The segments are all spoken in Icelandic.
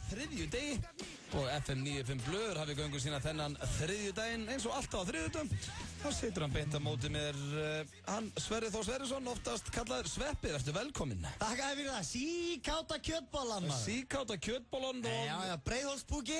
þriðjudegi og FM 95 Blöður hafi göngu sína þennan þriðjudaginn eins og alltaf á þriðjudum. Þá situr hann beint á móti mér, hann Sverrir Þór Sverrisson, oftast kallaður Sveppi, verður velkominn. Takk að fyrir það, síkáta kjötbollan maður. Síkáta kjötbollan og... Já, Breiðholtspúki.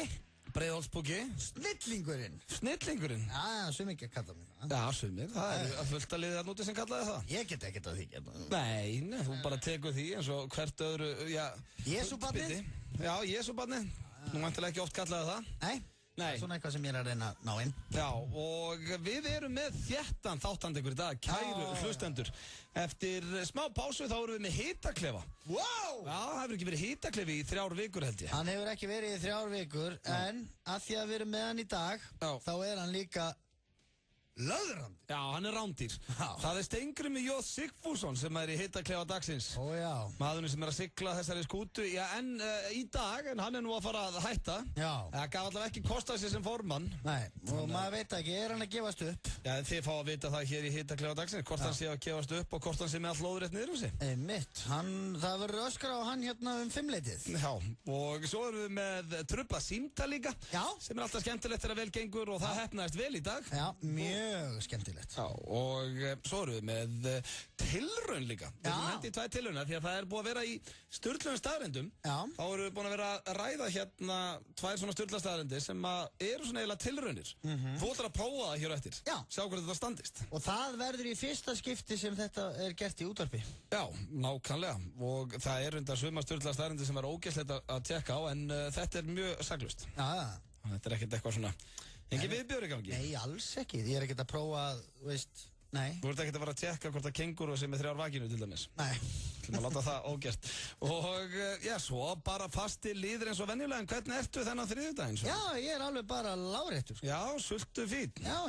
Breiðholtspúki. Snillingurinn. Snillingurinn? Já, sumir ekki að kalla mér. Já, sumir, það er að fullt að liða að núti sem kallaði það. Ég get ekkert að því geta. Nei, þú bara tekur því eins og hvert öðru, já... Jesúbarnið? Já, Jesúbarnið. Nú vantilega ekki oft kallaði það. Nei. Nei. Svona eitthvað sem ég er að reyna að ná inn. Já, og við erum með þéttan þáttandi ykkur í dag, kæru hlustendur. Eftir smá pásu þá erum við með hitaklefa. Wow! Já, það hefur ekki verið hitaklefi í 3 vikur held ég. Hann hefur ekki verið í 3 vikur, en að því að við erum með hann í dag, þá er hann líka löðrandi. Já, hann er rándýr. Já. Það er Steingrímur J. Sigfússon sem er í hitaklefa dagsins. Ó já. Maðurinn sem er að sigla þessari skútu, já, í dag, en hann er nú að fara að hætta. Já. Það gaf allavega ekki kosta sér sem formann. Nei, og maður veit ekki, er hann að gefast upp? Já, þið fá að vita það hér í hitaklefa dagsins, hvort hann sé að gefast upp og hvort hann sé með all lóðrétt niður um sig. Mitt, það verður öskra á hann hérna 5-leitið. Já, og svo erum við með trubla símtal líka. Já. Sem er alltaf skemmtilegt þegar vel gengur og það heppnaðist vel í dag. Já, mjög skemmtilegt. Já, og svo erum við með tilraun líka. Við erum hendi í 2 tilraunar því að það er búið að vera í sturlunum staðrendum. Já. Þá erum við búin að vera að ræða hérna 2 svona sturla staðrendir sem eru svona eiginlega tilraunir. Þú ætlar að prófa það hér eftir. Já. Sjá hvernig þetta standist. Og það verður í fyrsta skipti sem þetta er gert í útvarpi. Já, nákvæmlega. Og það er undar suma sturla staðrendir sem er ógeðslegt að tjekka á, en þetta er mjög saklaust. Já. Þetta er ekkert eitthvað svona, engin viðbjóður í gangi. Nei, alls ekki. Ég er ekkert að prófa, veist, nei. Þú ert ekkert að fara að tjekka hvort það kenguru sem er 3 vakinu til dæmis. Nei. Þú maður láta það ógert. Og já, svo bara fasti líður eins og venjulega, en hvernig ertu þennan þriðjudaginn? Já, ég er alveg bara láréttur. Já, sultu fín. Já.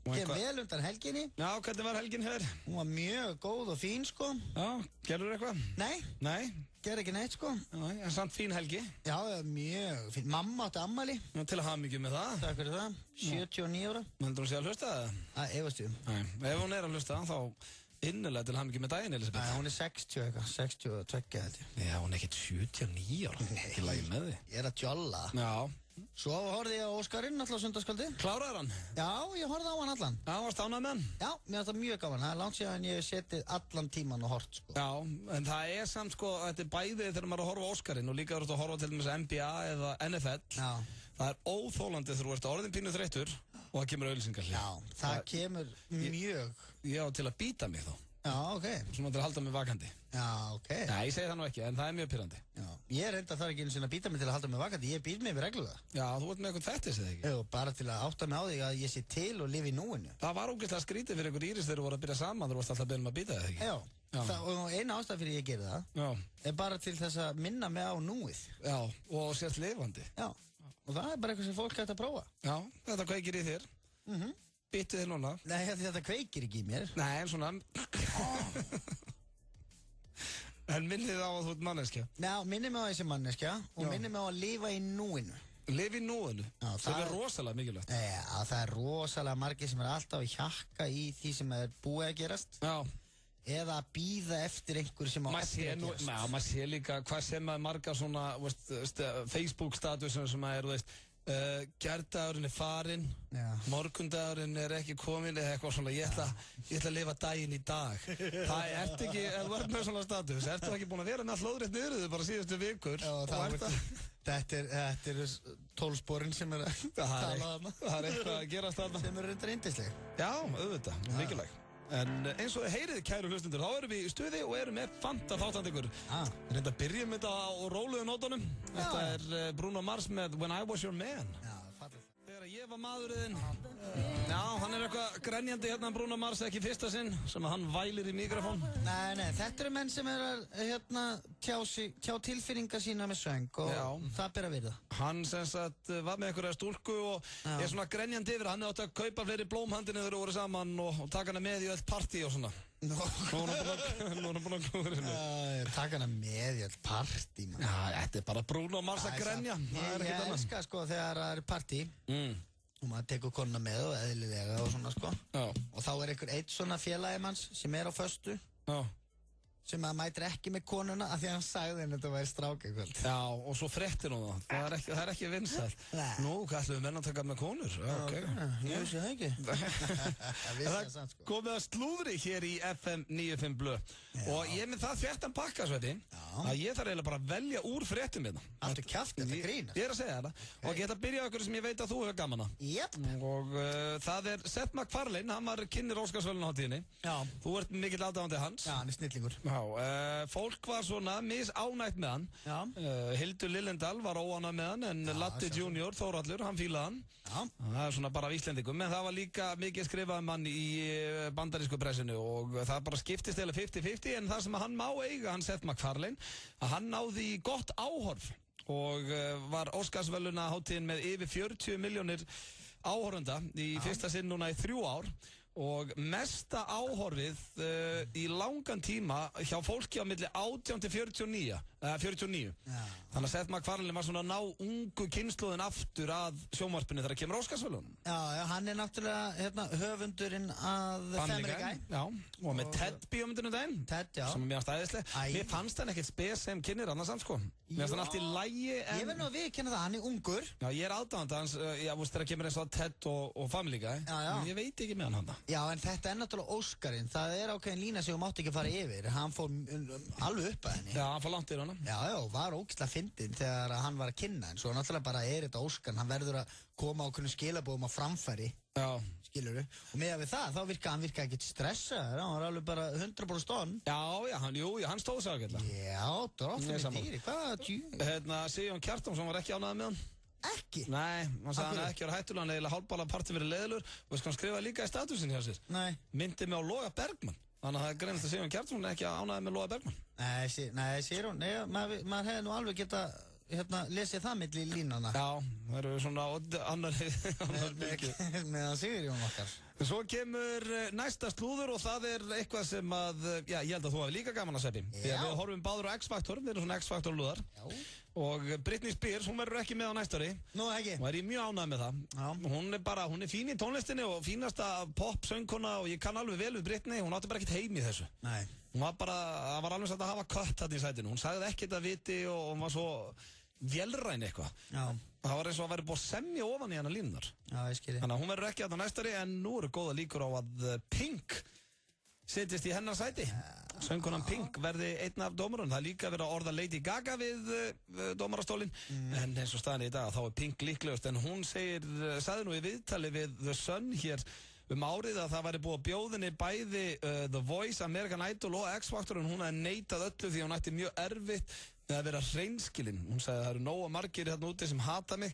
Ég er vel undan helginni. Já, hvernig var helgin hér? Hún var mjög góð og fín, sko. Já, gerður eitthvað? Nei. Gerði ekki neitt, sko. Já, en samt fín helgi. Já, mjög fín. Mamma átti ammæli. Já, til að hafa mikið með það. Takk fyrir það. 79 ára. Heldur hún sé að hlusta það? Efast ég. Nei, ef hún er að hlusta þá innilega til að hafa mikið með daginn, Elisabeth. Nei, hún er 60 eitthvað, 62 held ég. Já, hún er ekkert 79 ára. Ekki lagi með því. Ég er að djolla. Já. Svo horfði ég á Óskarinn alltaf sundarskvöldi. Kláraði hann? Já, ég horfði á hann allan. Já, varst ánægð með hann? Já, mér finnst það mjög gaman. Það er langt síðan ég hef setið allan tíman og hort, sko. Já, en það er samt, sko, þetta er bæðið þegar maður er að horfa á Óskarinn og líka að horfa til dæmis NBA eða NFL. Já. Það er óþólandi þegar þú ert orðin pínu þreyttur og það kemur auglýsingar. Já, það kemur mjög. Já, til að býta mig þá. Já, ok. Svona til að halda mig vakandi. Já, ok. Nei, ég segi það nú ekki, en það er mjög pirrandi. Já, ég reynda þar ekki einu sinni að býta mig til að halda mig vakandi. Ég býð mig við reglulega. Já, þú ert með eitthvað þettis eða ekki? Já, bara til að átta mig á því að ég sé til og lifi í núinu. Það var ógeðslega skrítið fyrir ykkur Íris þegar þú voru að byrja saman, þú varst alltaf að byrja að býta það, ekki? Já. Og eina ástæð fyrir ég geri það er bara til þess að minna mig á núið. Já, og sérst lifandi. Já, og það er bara eitthvað sem fólk hægt að prófa. Já, þetta kveikir í þér. Býttu þér núna. Nei, þetta kveikir ekki í mér. Nei, en svona En minnið á að þú ert manneskja. Já, minnið mig á þessi manneskja og minnið mig á að lifa í núinu. Lifa í núinu? Já, það er rosalega mikilvægt. Já, það er rosalega margir sem er alltaf að hjakka í því sem er búið að gerast. Já. Eða að býða eftir einhver sem á eftir að gerast. Já, maður sé líka hvað sem að marga svona Facebook-statusum sem að er, þú veist, gærdagurinn er farinn, morgundagurinn er ekki kominn eða eitthvað svona, ég ætla að lifa daginn í dag. Það ert ekki, ef þú ert með svona status, ertu ekki búin að vera með all lóðrétt niður þau bara síðustu vikur? Þetta er 12 sporin sem er að tala þarna. Það er eitthvað að gerast þarna. Sem eru reyndar yndisleg. Já, auðvitað, mikilvæg. En eins og þið heyrið, kæru hlustundur, þá erum við í stuði og erum með fanta þáttandekur. Reynda að byrjum þetta á róluðu nótunum. Þetta er Bruno Mars með When I Was Your Man. Já, fattur. Þegar ég var maðurinn. Já, hann er eitthvað grenjandi hérna, Bruno Mars, ekki fyrsta sinn, sem að hann vælir í mikrofón. Nei, þetta eru menn sem er að tjá tilfinningar sína með söng og það ber að virða. Hann sem sagt var með einhverja stúlku og er svona grenjandi yfir. Hann átti að kaupa fleiri blómhandinni þegar þú voru saman og taka hana með í öll partí og svona. Nú er hann búin að klúður henni. Taka hana með í öll partí, mann. Já, þetta er bara Bruno Mars að grenja. Ég elska sko þegar það er partí og maður tekur konuna með og eðlilega og svona sko. Og þá er einhver eitt svona félagi manns sem er á föstu sem að mætir ekki með konuna af því að hann sagði henni að þetta væri strák eitthvað. Já, og svo frettir hún það. Það er ekki vinsælt. Nú, hvað ætlum við menn að taka með konur? Ok. Ég vissi það ekki. Það komið að slúðri hér í FM 95 Blöð. Og ég með það þvert pakka, Sveti, að ég þarf eiginlega bara að velja úr frettum hérna. Allt kjaft, þetta grínast. Ég að segja það. Og ég ætla að byrja okkur sem ég veit að þú hefur gaman að. Jep. Og það er Seth MacFarlane, hann var kynnir Óskarsverðlaunaháttíðinni. Já. Þú ert mikill aðdáandi hans. Já, hann er snillingur. Fólk var svona misánægt með hann. Hildur Lillendal var óánægð með hann, en Latti Junior, Þórhallur, hann fílaði hann. Það er svona bara af Íslendingum, en það var líka mikið skrifað um hann í bandarísku pressinu og það bara skiptist eða 50-50, en það sem hann má eiga, hann Seth MacFarlane, að hann náði í gott áhorf og var Óskarsverðlaunaháttíðin með yfir 40 milljónir áhorfenda í fyrsta sinn núna í 3 ár. Og mesta áhorfið í langan tíma hjá fólki á milli 18 til 49. Þannig að Seth MacFarlane var svona að ná ungu kynslóðin aftur að sjónvarpinu þegar kemur Óskarsverðlaunum. Já, hann er náttúrulega höfundurinn að Family Guy. Já, og með Ted bíómyndinu daginn. Ted, já. Sem er mjög stæðisleg. Mér fannst hann ekkert spes sem kynir annars hann, sko. Mér fannst hann allt í lagi, en... Ég verð nú að viðurkenna það, hann er ungur. Já, ég er aðdáandi hans, þegar kemur eins og Ted og Family Guy. Já. Ég veit ekki með hann. Já, en þetta er náttúrulega Óskarinn. Það er ákveðin lína sem þú mátt ekki fara yfir. Hann fór alveg upp að henni. Já, hann fór langt yfir hana. Já, var ógeðslega fyndinn þegar hann var að kynna. En svo náttúrulega bara er þetta Óskarinn. Hann verður að koma á einhvern skilabóðum á framfæri. Já. Skilurðu? Og með við það, þá hann virkaði ekkert stressaður. Hann var alveg bara 100% stonn. Já, hann stóð sig ágætlega. Já, dróttum í dýri. Sigurjón Kjartansson var ekki ánægður með hann. Ekki? Nei, hann sagði hann ekki verið hættulega, hann eiginlega hálfbala parti verið leiðilegur og veist hvað hann skrifaði líka í statusin hjá sér? Nei. Myndi mig á Loga Bergmann. Þannig að það er greinast að Sigurjón Kjartansson ekki ánægður með Loga Bergmann. Nei, Sigurjón, maður hefði nú alveg getað lesið það milli í línana. Já, það eru svona annar meðan Sigurjón okkar. Svo kemur næsta slúður og það er eitthvað sem að, ég held að þú hafi líka gaman að Sveppi. Því að við horfum báður á X-Factor, við erum svona X-Factor lúðar. Já. Og Britney Spears, hún verður ekki með á næsta ári. Nú, ekki. Og er ég mjög ánægð með það. Já. Hún er fín í tónlistinni og fínasta pop-söngkona og ég kann alveg vel við Britney, hún átti bara ekkert heim í þessu. Nei. Hún var bara, það var alveg satt að hafa kött þarna í sætinu. Hún sagði ekkert að viti og hún var svo vélræn eitthvað. Já. Það var eins og að væri búið að semja ofan í hana línunar. Já, ég skilji. Þannig að hún verður ekki að það næstari, en nú eru góða líkur á að Pink setjast í hennar sæti. Söngkonan Pink verði einn af dómarunum. Það er líka verið að orða Lady Gaga við dómarastólinn. En eins og staðan í dag, þá er Pink líklegust. En hún sagði nú í viðtali við The Sun hér árið að það væri búið að bjóðinni bæði The Voice, American Idol og X-Factor, en hún hefði neitað öllu því hún ætti mjög erfitt með að vera hreinskilin. Hún sagði að það eru nóga margir hérna úti sem hata mig.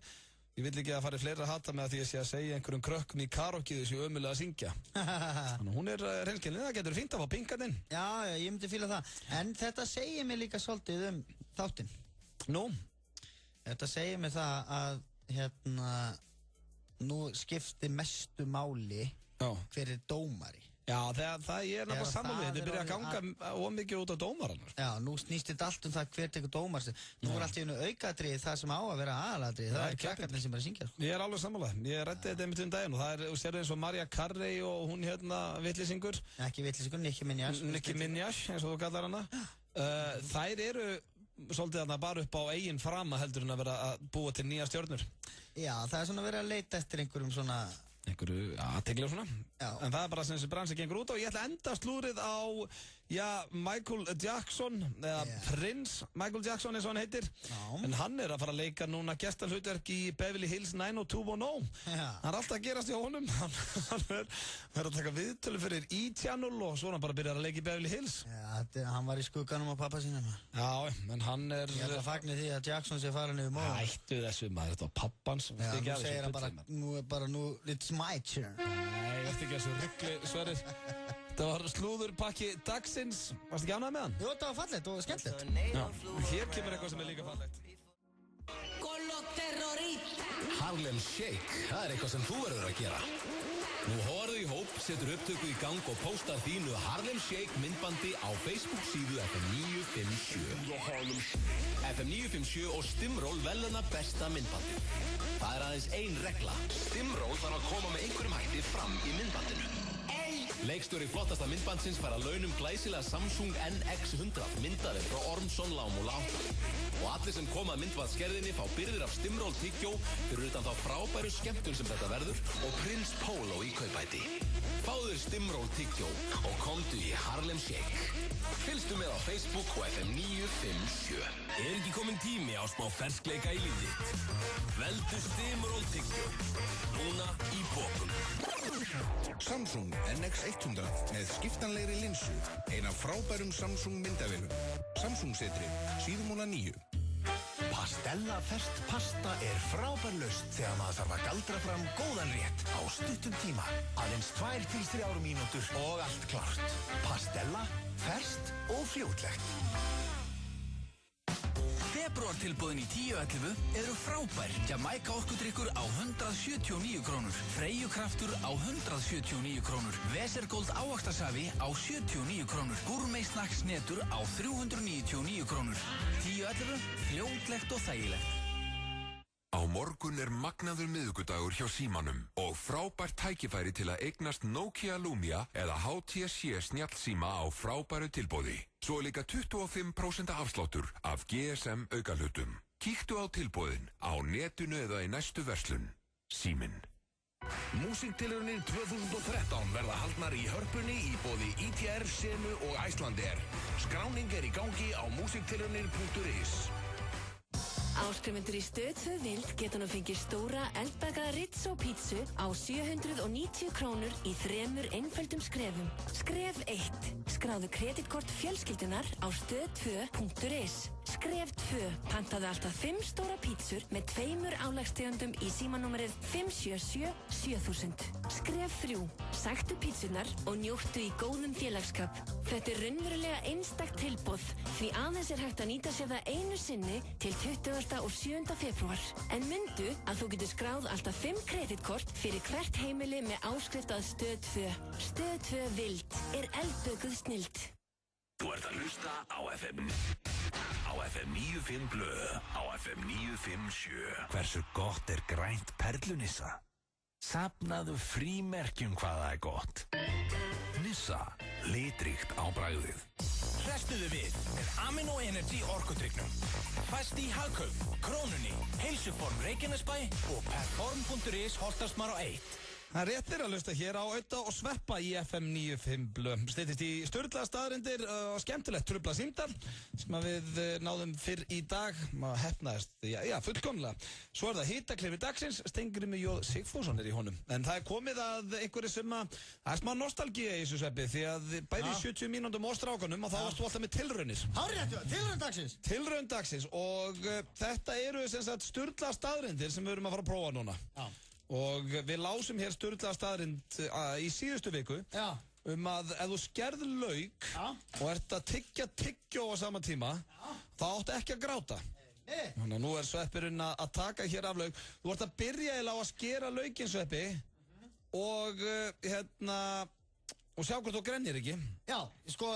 Ég vil ekki að fari fleiri að hata mig að því ég sé að segja einhverjum krökkum í karaoke þessu ömulega að syngja. Þannig hún er hreinskilin. Það getur fínt að fá Pinkarninn. Já, ég myndi fíla það. En þetta segir mér líka svolítið þáttinn. Nú? Þetta segir mér það að nú skiptir mestu máli hver er dómari. Já, það er náttúrulega samanlega, þetta byrja að ganga ómikið út á dómarann. Já, nú snýst þetta allt það hver tekur dómar. Nú er allt í einu aukaðrið það sem á að vera aðaladrið, það er krakkarnir sem er að syngja. Ég er alveg samanlega, ég rætti þetta einmitt daginn og það er, sérðu eins og Mariah Carey og hún vitlýsingur. Ekki vitlýsingur, Nicki Minaj. Nicki Minaj, eins og þú kallar hana. Þær eru svolítið þarna bara upp á eigin frama heldur en að vera að búa til nýja stjörnur. Já, það er svona verið að leita eftir einhverjum svona einhverju aðtegli og svona. Já. En það er bara sem þessi bransi gengur út á. Ég ætla að enda slúrið á, Michael Jackson, eða Prins Michael Jackson eins og hann heitir. Já. En hann er að fara að leika núna gestalhlutverk í Beverly Hills 90210. Já. Það er alltaf að gerast í honum. Hann er að taka viðtölu fyrir E-Channel og svo er hann bara að byrja að leika í Beverly Hills. Já, hann var í skugganum á pappa sínum. Já, en hann er... Ég ætla að fagna því að Jackson sé farin yfir móð. Ættu þessu maður, þetta var pappans. Já, nú segir hann bara, it's my turn. Nei, þetta ekki þessu ruggli Sverrir. Það var slúðurpakki dagsins. Varstu ekki ánægð með hann? Jú, það var fallegt og skemmtilegt. Já, hér kemur eitthvað sem er líka fallegt. Harlem Shake, það er eitthvað sem þú verður að gera. Nú horfðu í hóp, setur upptöku í gang og postar þínu Harlem Shake myndbandi á Facebook síðu FM 957. FM 957 og Stimról veluna besta myndbandi. Það er aðeins ein regla. Stimról þarf að koma með einhverjum hætti fram í myndbandinu. Leikstjóri flottasta myndbandsins fær að launum glæsilega Samsung NX100 myndavél frá Ormsson Lámúla 8. Og allir sem koma að myndbandsgerðinni fá byrðir af Stimrol tyggjó fyrir utan þá frábæru skemmtun sem þetta verður og Prins Polo í kaupæti. Fáðu Stimrol tyggjó og komdu í Harlem Shake. Fylgstu með á Facebook og FM 957. Ekki kominn tími á smá ferskleika í lífið þitt? Veldu Stimrol tyggjó. Núna í bókum. Samsung NX100 með skiptanlegri linsu. Ein af frábærum Samsung myndavélum. Samsung setri, Síðumúla 9. Pastella ferskt pasta frábær lausn þegar maður þarf að galdra fram góðan rétt á stuttum tíma. Aðeins 2-3 mínútur og allt klárt. Pastella, ferskt og fljótlegt. Febrúartilboðin í 10.11 eru frábær. Jamaica orkudrykkur á 179 krónur. Freyju kraftur á 179 krónur. Vesergold ávaxtasafi á 79 krónur. Gourmet snacks netur á 399 krónur. 10.11, fljótlegt og þægilegt. Á morgun magnaður miðvikudagur hjá Símanum og frábært tækifæri til að eignast Nokia Lumia eða HTC snjallsíma á frábæru tilboði. Svo líka 25% afsláttur af GSM aukahlutum. Kíktu á tilboðin á netinu eða í næstu verslun. Síminn. Músíktilraunir 2013 verða haldnar í Hörpunni í boði ITR, Senu og Icelandair. Skráning í gangi á músíktilraunir.is. Áskrifundur í Stöð 2 Vild geta nú fengið stóra eldbakaða Rizzo pítsu á 790 krónur í 3 einföldum skrefum. Skref 1. Skráðu kreditkort fjölskyldunar á stöð2.is. Skref 2. Pantaðu alltaf 5 stóra pítsur með 2 álagstegundum í símanúmerið 577 7000. Skref 3. Sæktu pítsunar og njóttu í góðum félagsskap. Þetta raunverulega einstakt tilboð því aðeins hægt að nýta sér það einu sinni til 20. og 7. febrúar. En mundu að þú getur skráð alltaf 5 kreditkort fyrir hvert heimili með áskrift að Stöð 2. Stöð 2 Vild eldbökuð snilld. Þú ert að hlusta á FM 95 blöð, á FM 957. Hversu gott grænt perlunissa? Safnaðu frímerkjum hvað það gott. Nissa, litríkt á bragðið. Hrestuðu við með Amino Energy orkudrykknum. Fæst í Hagkaup, Krónunni, Heilsuform Reykjanesbæ og Perform.is Holtarsmar á 1. Það réttir að hlusta hér á Auta og Sveppa í FM 95 blöð. Styttist í sturlaða staðreyndir og skemmtilegt trufla símtal sem við náðum fyrr í dag. Maður hefnaðist, já, fullkomlega. Svo það hitaklifi dagsins, Steingrímur J. Sigfússon í honum. En það komið að einhverju sem að smá nostalgía í þessu Sveppi því að bæði 70 mínúndum og strákunum og þá varstu alltaf með tilraunir. Hárréttu, tilraun dagsins. Tilraun dagsins og þetta eru sem sagt sturlaða staðreyndir sem við erum að fara að prófa núna. Já. Og við lásum hér sturlaða staðrind í síðustu viku um að ef þú skerð lauk og ert að tyggjó á sama tíma þá áttu ekki að gráta. Þannig að nú Sveppurinn að taka hér af lauk. Þú ert að byrja á að skera laukinn Sveppi og og sjá hvort þú grennir ekki. Já, sko,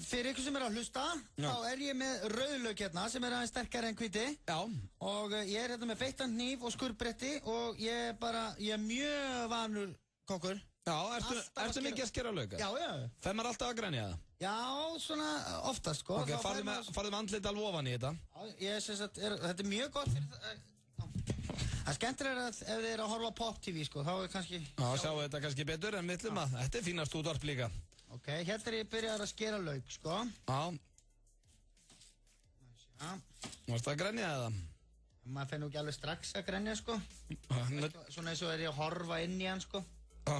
fyrir ykkur sem að hlusta, þá ég með rauðlauk hérna sem aðeins sterkari en hvíti. Já. Og ég hérna með beittan hníf og skurðbretti og ég mjög vanur kokkur. Já, ertu mikið að skera lauk? Já. Fer maður alltaf að grenja það? Já, svona oftast, sko. Ok, farðu með andlit alveg ofan í þetta? Já, þetta mjög gott fyrir það. Það skemmtir að ef þið að horfa Pop TV, sko, þá kannski... Já, sjáu þetta kannski betur en mittlum að þetta fínast útvarp líka. Ok, hérna ég byrjar að skera lauk, sko. Já. Varstu að grenja það? Maður fenni ekki alveg strax að grenja, sko. Svona eins og ég að horfa inn í hann, sko. Já.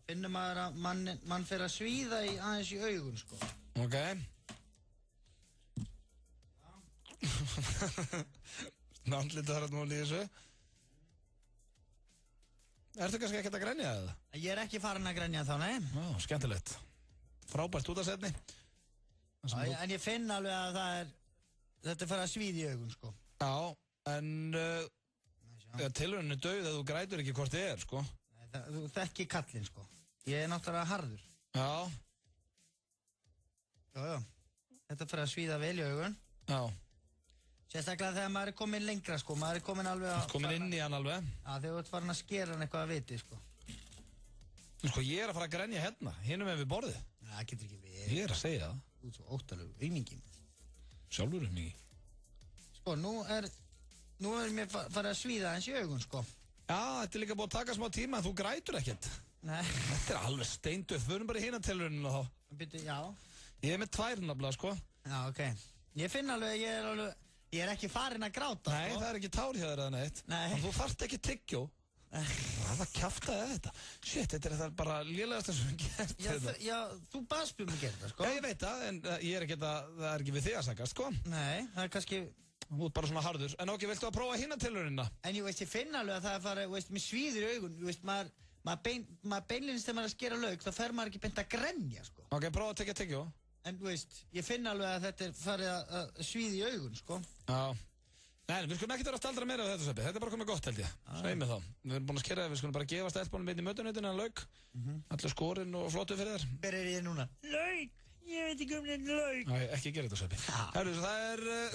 Finnum maður að mann fer að svíða aðeins í augun, sko. Ok. Andlitið þar að núna í þessu. Ertu kannski ekkert að grenja það? Ég ekki farin að grenja þá, nei. Já, skemmtilegt. Frábært útasetni. En ég finn alveg að þetta fer að svíða í augun, sko. Já, en tilraunin döið að þú grætur ekki hvort þið sko. Nei, þú þekki kallinn, sko. Ég náttúrulega harður. Já. Já. Þetta fer að svíða vel í augun. Já. Sérstaklega þegar maður komin lengra, sko. Maður komin alveg að... Komin inn í hann alveg. Já, þegar þú ert farin að skera hann eitthvað að viti, sko. Sko, ég að fara að grenja hérna, hinum við borðið. Það getur ekki við. Ég að segja það. Þú ert svo óttalegu, auðmingin. Sjálfur auðmingi. Sko, nú er mér farið að svíða eins í augun, sko. Já, þetta líka búið að taka smá tíma, en þú grætur ekkert. Nei. Þetta alveg steinduð, förum bara í hinatilruninu þá. Byrju, já. Ég með 2 nafnilega, sko. Já, ok. Ég finn alveg, ég er ekki farin að gráta, Nei, sko. það er ekki tár hjá þér eða neitt. Nei. En þú þarft ekki tyggjó. Það kjaftaði þetta. Shit, þetta er bara lélegasta sem við gert. Já, þú baðst um að gera það, sko. Já, ég veit það, en ég er ekki það er ekki við þig að sagast, sko. Nei, það er kannski... Þú ert bara svona harður. En ok, viltu að prófa hinatilrunina? En ég finn alveg að það er farið, mér svíður í augun, maður beinlínist þegar maður er að skera lauk, þá fer maður ekki beint að grenja, sko. Ok, prófa að tekja tyggjó. En ég finn alveg að þetta er farið að svíða í augun, sko. Já. Nei, við skulum ekki vera að staldra meira á þetta sveppi. Þetta er bara komið gott, held ég. Sveið mig þá. Við erum búin að skera það, við skulum bara gefa stelpunum beint í mötunautina en lauk. Allur skorinn og flottu fyrir þér. Hver er ég núna? Lauk! Ég veit ekki þetta lauk. Nei, ekki gera þetta sveppi. Herru,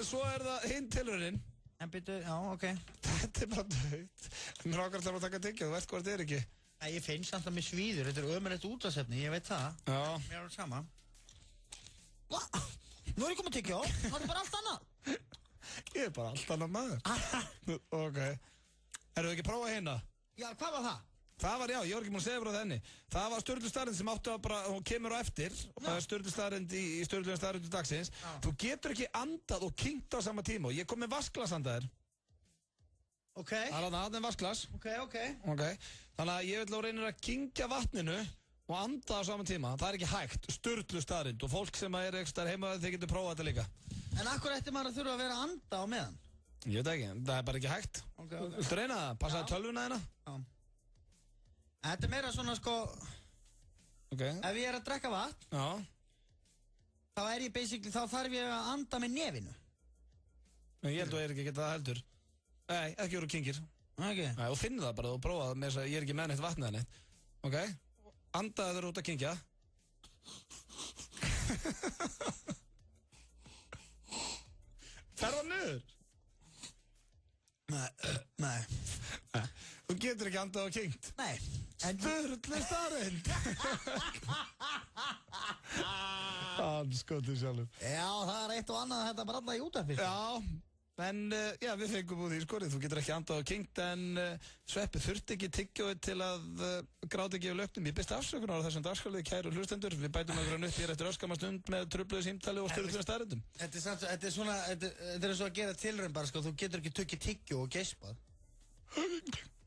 svo er það hinn tilraunin. En byrju, já, ok. Þetta er bara dögt. Mér ákvæmst að taka tyggjó, þú veist hvað þetta er ekki. Nei, ég finn samt að mér svíður, þetta er ömurlegt útvarpsefni, ég veit það. Já. Mér er það sama. Nú er ég komið að tyggjó, það er bara allt annað. Ég er bara allt annað maður. Ok. Herru, ekki prófa hérna? Já, hvað var það? Það var, já, ég var ekki múin að segja frá þenni. Það var Sturlu staðreynd sem áttu að bara, hún kemur á eftir. Sturlu staðreynd í Sturlu staðreyndu dagsins. Þú getur ekki andað og kynnt á sama tíma. Og ég kom með vasklas andaðir. Ok. Það er aðeins vasklas. Ok. Þannig að ég vil þá reynir að kynkja vatninu og anda á sama tíma. Það er ekki hægt. Sturlu staðreynd. Og fólk sem er ekstra heima, þeir getur prófað þetta líka. En akkur ætti maður að þurfa að vera að anda á meðan? Ég veit ekki, það er bara ekki hægt. Viltu reyna það? Passaði tölvuna hérna? Já. Þetta er meira svona, sko... Ok. Ef ég er að drekka vatn... Já. Þá er ég basically, þá þarf ég að anda með nefinu. Ég held að ég er ekki að geta það heldur. Nei, ekki voru kynkir. Ok. Nei, og finn það bara og prófa það með þess að ég er ekki með neitt vatn eða neitt. Ok? Andaði þér út að kynkja. Ferða niður? Nei. Þú getur ekki andað og kynkt. Nei. Sturlu staðreynd. Anskotið sjálfur. Já, það er eitt og annað að þetta bralla í útvarpi. Já, en já, við fengum úr því skorið. Þú getur ekki andað og kynkt en Sveppi þurfti ekki tyggjóið til að gráta ekki yfir lögnum. Ég byrst afsökunar á þessum dagskáliði, kæru hlustendur. Við bætum okkur upp hér eftir öskama stund með trufluðu símtali og Sturlu staðreyndum. Þetta er svona, þetta er svo að gera tilraun bara, sko. Þú getur ekki tukkið tyggjó og geispað.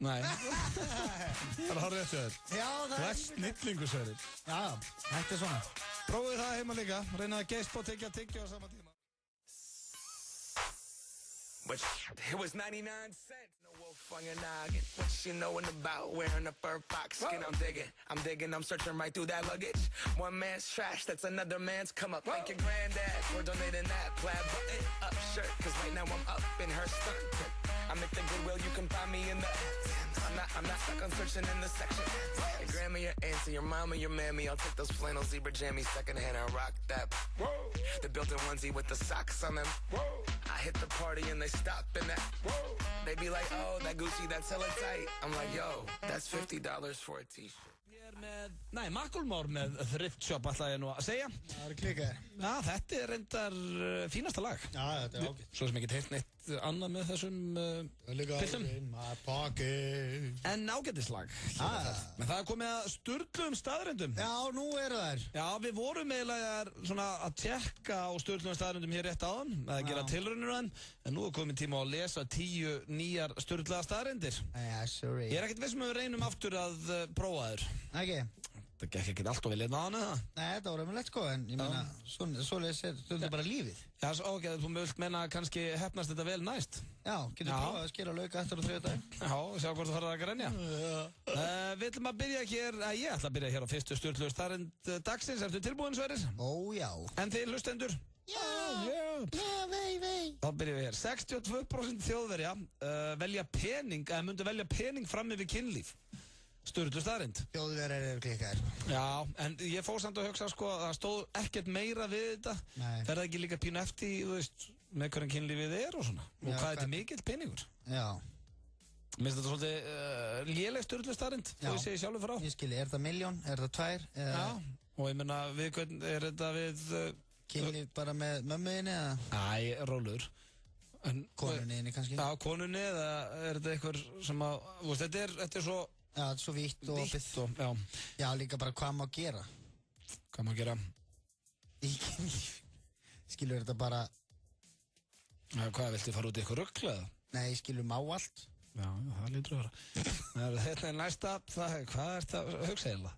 Nei. Það er hár rétt hjá þér. Já, það er snillingu, Sverrir. Já, þetta er svona. Prófið það heima líka. Reynaði að geispa og tyggja á sama tíma. But it was 99 cents. No wolf on your noggin. What you knowin' about wearing a fur fox skin? I'm digging, I'm searching right through that luggage. One man's trash, that's another man's come up. Thank your granddad for donating that plaid button up shirt. Cause right now I'm up in her skirt. I'm at the Goodwill, you can find me in the... I'm not stuck on searching in the section. Your grandma, your auntie, your mama, your mammy. I'll take those flannel zebra jammies secondhand and rock that. Whoa. The built-in onesie with the socks on them. Whoa. I hit the party and they stop in that. Whoa. They be like, oh, that Gucci, that's hella tight. I'm like, yo, that's $50 for a t-shirt. Makulmár með Thrift Shop ætla ég nú að segja. Það er klikkað. Já, þetta er reyndar fínasta lag. Já, þetta er ágætt. Svo sem ekki heilt neitt annað með þessum piltum. En ágættislag. Men það er komið að Sturlum staðreyndum. Já, nú eru þær. Já, við vorum eiginlega svona að tjekka á Sturlum staðreyndum hér rétt áðan, að gera tilraunir á þeim, en nú er komið tíma á að lesa 10 nýjar Sturlaða staðreyndir. Já, sorry. Ég er ekkert vissum að við reynum aftur að prófa þér. Ekki. Það gekk ekkert allt og vel einn á hana, það? Nei, þetta var umlegt, sko, en ég meina, svoleiðis er stundum bara lífið. Já, ok, þú vilt menna að kannski hefnast þetta vel næst. Já, getur prófað að skera lauka eftir á 3 dag. Já, sjá hvort þú farið að grenja. Við ætlum að byrja hér, ég ætla að byrja hér á fyrstu Sturlu staðreynd dagsins. Ertu tilbúin, Sverrir? Ó, já. En þið hlustendur? Já, vei. Þá byrjum við hér. 62% þjóðverja myndu velja pening fram yfir kynlíf. Sturlu staðreynd. Þjóðverjar eru klikkaðir. Já, en ég fór samt að hugsa, sko, það stóð ekkert meira við þetta. Nei. Fer það ekki líka pínu eftir, þú veist, með hvernig kynlífið er og svona? Og hvað þetta er mikill peningur? Já. Mér finnst þetta svolítið léleg sturlu staðrind, þó ég segi sjálfur frá. Ég skilji, er það 1.000.000, er það 2? Já, og ég meina, er þetta við... Kynlíf bara með mömmuðinni eða? Æ, rólegur. Konunniðinni kannski? Já, konunni, eða er þetta eitthvað sem að, þú veist, þetta er svo... Já, þetta er svo vítt og opið. Já. Já, líka bara hvað má gera. Hvað má gera? Í kynlíf. Skilur þetta bara... Já, hvað, viltu fara út í eitthvað rugl eða? Nei, skilur má allt. Já, það lítur að vera. Þetta er næsta, hvað er þetta að hugsa eiginlega?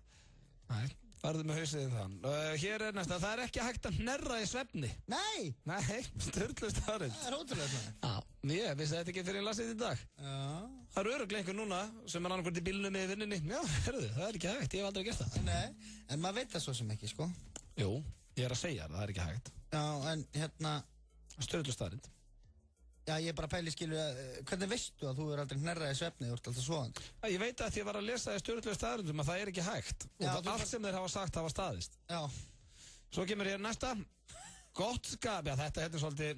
Nei. Farðu með hausið þann. Hér er næsta, það er ekki hægt að hnerra í svefni. Nei! Nei, sturlu staðrind. Það er ótrúlega svona. Já, ég vissi þetta ekki fyrir ég lasið í dag. Já. Það eru örugglega einhver núna sem er annarkvæmt í bílnum í vinninni. Já, herðu, það er ekki hægt, ég hef aldrei gert það. Nei, en maður veit það svo sem ekki, sko. Jú, ég er að segja það er ekki hægt. Já, en hérna... Sturlu staðrind. Já, ég bara pæli, skilu, hvernig veistu að þú er aldrei hnerrað í svefni, þú ert alltaf svoðandi? Ég veit að því að ég var að lesa í sturlu staðrindum að það er ekki hægt. Og allt sem þeir hafa sagt hafa staðist. Já. Svo kemur hér næsta. Gott skap, já þetta er svolítið,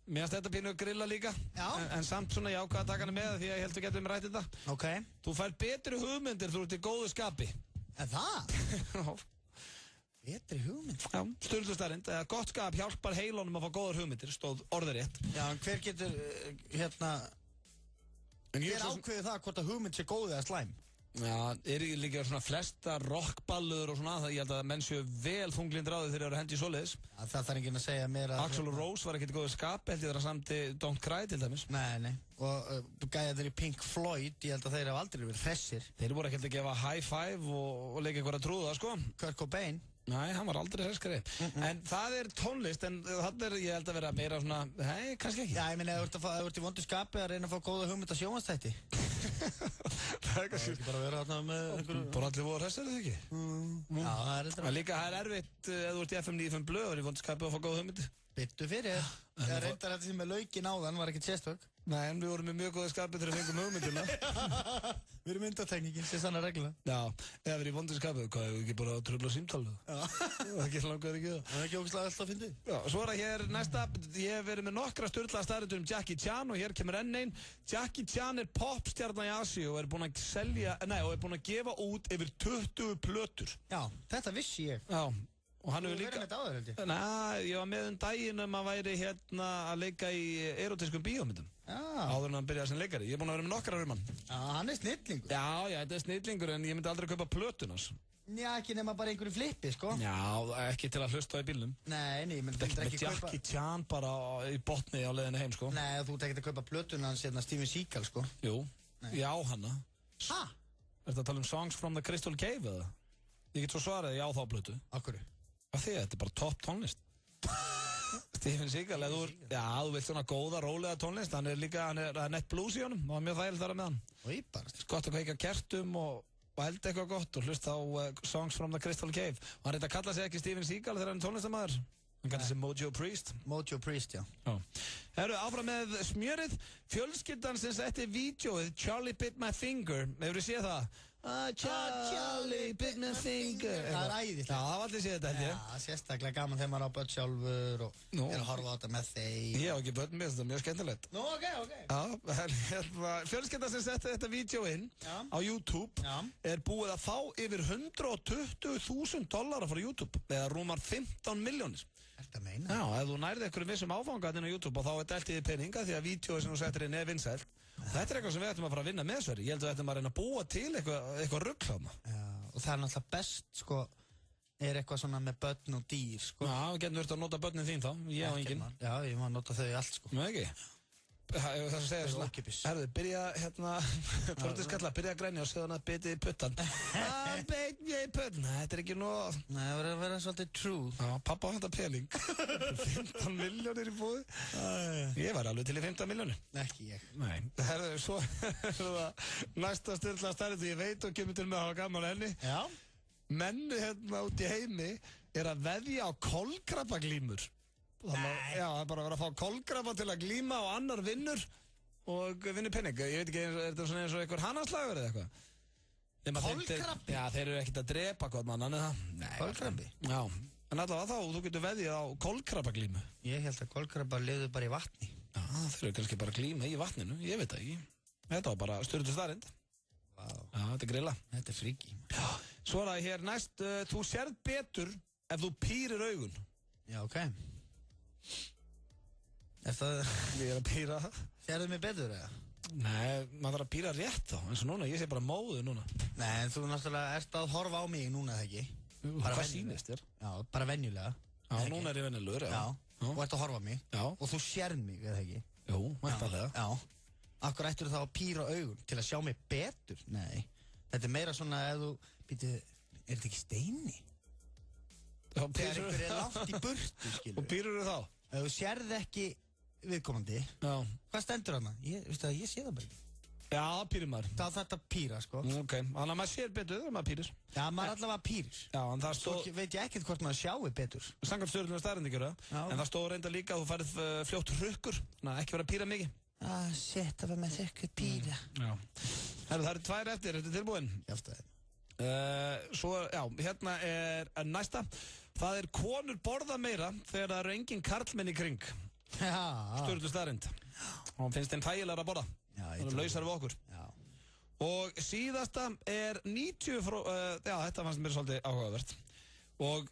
mér finnst þetta pínu grilla líka. Já. En samt svona jákvæða að taka hana með því að ég held að getum rætt þetta. Ok. Þú fær betri hugmyndir þú ert í góðu skapi. En það? Betri hugmynd? Já, sturlu staðrind. Gott skap hjálpar heilunum að fá góðar hugmyndir, stóð orðrétt. Já, en hver getur, hver ákveður það hvort að hugmynd sé góð eða slæm? Já, er ekki líka svona flesta rockballur og svona, ég held að menn séu vel þunglindir á því þegar þeir eru hendi í svoleiðis. Það þarf ekki að segja mér að... Axl Rose var ekkert í góðu skapi, held ég þeirra samti Don't Cry til dæmis. Nei, og gæðir í Pink Floyd, ég held að þeir hafa aldrei verið hressir. Þeir voru ekkert að gefa high five og leika einhverja trúða, sko. Kurt Cobain. Nei, hann var aldrei hreskari. En það er tónlist, en það er, ég held að vera meira svona, nei, kannski ekki. Já, ég meina, ef þú ert í vondu skapi að reyna að fá góða hugmynd að sjónvastætti. Það er kannski... bara að vera þarna með einhverju... Bara allir voru hressir, eða ekki? Já, það er þetta. Líka, það er erfitt, ef þú ert í FM 95 blöð og er í vondu skapi að fá góða hugmyndi. Byttu fyrir. Ég reyndar þetta sem með laukin áðan var ekkert sérstök. Nei, en við vorum með mjög góða skapið þegar við fengum hugmyndina. Við erum undantekningin, sé sannar regla. Já, ef við erum í vondu skapið, hvað, hefur við ekki bara að tröfla símtalið? Já. Það er ekki langar ekki það. Það er ekki ógæslega alltaf að fyndi. Já, svo er það hér næsta, ég hef verið með nokkra sturlaða staðreyndir um Jackie Chan og hér kemur enn einn. Jackie Chan er popstjarna í Asíu og er búinn að selja, og er búinn að gefa út yfir 20 plötur. Já, þetta vissi ég. Já. Og hann hefur líka... Þú verið með þetta áður, held ég? Nei, ég var með daginn að væri hérna að leika í erotískum bíómyndum. Já. Áður en hann byrjaði sem leikari. Ég er búinn að vera með nokkrar um hann. Já, hann er snillingur. Já, þetta er snillingur en ég myndi aldrei kaupa plötunas. Já, ekki nema bara einhverju flippi, sko. Já, ekki til að hlusta á í bílnum. Nei, ég myndi ekki kaupa... Jackie Chan bara í botni á leiðinu heim, sko. Nei, þú ert ekki að kaupa plötunans hérna Steven Seagal, sko. Jú, já, hanna. Ha? Ertu að tala um Songs from the Crystal Cave, eða? Ég get svo svarað, já, þá plötu. Akkurru? Af því að þetta er bara topp tónlist. Steven Seagal, þú vilt svona góða, rólega tónlist, hann er nett blues í honum og mjög þægilegt þar með hann. Og ég bara. Gott að kveika kertum og elda eitthvað gott og hlusta á Songs from the Crystal Cave. Og hann reyndi að kalla sig ekki Steven Seagal þegar hann er tónlistamæður. Hann kallar sig Mojo Priest. Mojo Priest, já. Herru, áfram með smjörið. Fjölskyldan sem setti vídeóið Charlie Bit My Finger. Hefur þið séð það? Charlie Bit My Finger. Það er æðislegt. Já, það var allir séð þetta, held ég. Já, sérstaklega gaman þegar maður á börn sjálfur og er að horfa á þetta með þeir. Ég á ekki börn með þetta, mjög skemmtilegt. Nú, ok. Já, fjölskyldan sem setti þetta vídeo inn á YouTube er búið að fá yfir $120,000 frá YouTube, eða rúmar 15 milljónir. Þetta meina? Já, ef þú nærði einhverjum vissum áfangat inn á YouTube og þá er delt í þið peninga því að vídeoið sem þú settir inn er vinsælt. Þetta er eitthvað sem við ættum að fara að vinna með, Sverri. Ég held að við ættum að reyna að búa til eitthvað rugl þarna. Já, og það er náttúrulega best, sko, er eitthvað svona með börn og dýr, sko. Já, við getum verið að nota börnin þín þá, ég og enginn. Já, ég má nota þau í allt, sko. Nei, ekki. Það er að segja svona, herðu, byrja, byrja að grænja og segja hann að bitið í puttan. Beit ég í puttan. Nei, þetta er ekki nóg. Nei, það verður að vera svolítið true. Já, pappa á þetta pening. 15 milljónir í búið. Ég var alveg til í 15 milljónir. Ekki ég. Nei, herðu, svo er það næsta styrla stærð því ég veit og kemur til með að hafa gaman henni. Já. Menni hérna út í heimi er að veðja á kolkrabbaglímur. Já, það er bara að vera að fá kolkrabba til að glíma og annar vinnur og vinnur penning. Ég veit ekki, er þetta svona eins og einhver hanaslagur eða eitthvað? Kolkrabbi? Já, þeir eru ekkert að drepa hvort mann, eða? Kolkrabbi? Já, en allavega þá, þú getur veðjað á kolkrabbaglímu. Ég held að kolkrabbar lifðu bara í vatni. Já, þeir eru kannski bara að glíma í vatninu, ég veit það ekki. Þetta var bara styrtu staðrind. Já, þetta er grilla. Þetta er fríki. Já. Svo það hér næst, þú sérð betur ef þú pýrir augun. Já, ok. Ég að pýra það. Sérðu mig betur, eða? Nei, maður þarf að pýra rétt þá, eins og núna, ég sé bara móðu núna. Nei, en þú náttúrulega ert að horfa á mig núna, eða ekki? Hvað sýnist þér? Já, bara venjulega. Já, núna er ég venjulegur, já. Og ert að horfa á mig. Já. Og þú sérð mig, eða ekki? Jú, mættalega. Já. Akkur ættir þú þá að pýra augun til að sjá mig betur? Nei. Þetta er meira svona ef þú, býtu, er þetta ekki Steini? Þegar einhver er langt í burtu, skilur. Og pýrur þú þá? Ef þú sérð ekki viðkomandi, hvað stendur hana? Ég sé það bara ekki. Já, pýrir maður. Það þetta pýra, sko. Ok, þannig að maður sér betur þegar maður pýrir. Já, maður allavega pýrir. Já, en það stóð... Svo veit ég ekkert hvort maður sjáu betur. Samkvæmt stjórnum staðreynd ekki, en það stóð reynda líka að þú færið fljótt hrukkur, ekki vera að pýra mikið. Shit, það var með þykku pýra. Já. Það eru 2 eftir, ertu tilbúinn? Jáfnstæði. Svo, já, hérna er næsta. Það er konur borða meira þegar það eru engin karlmenn í kring. Stjórnum staðreynd. Og finnst þeim þægilega að borða. Það eru lausar við okkur. Já. Og síðasta er 90 já, þetta fannst mér svolítið áhugavert. Og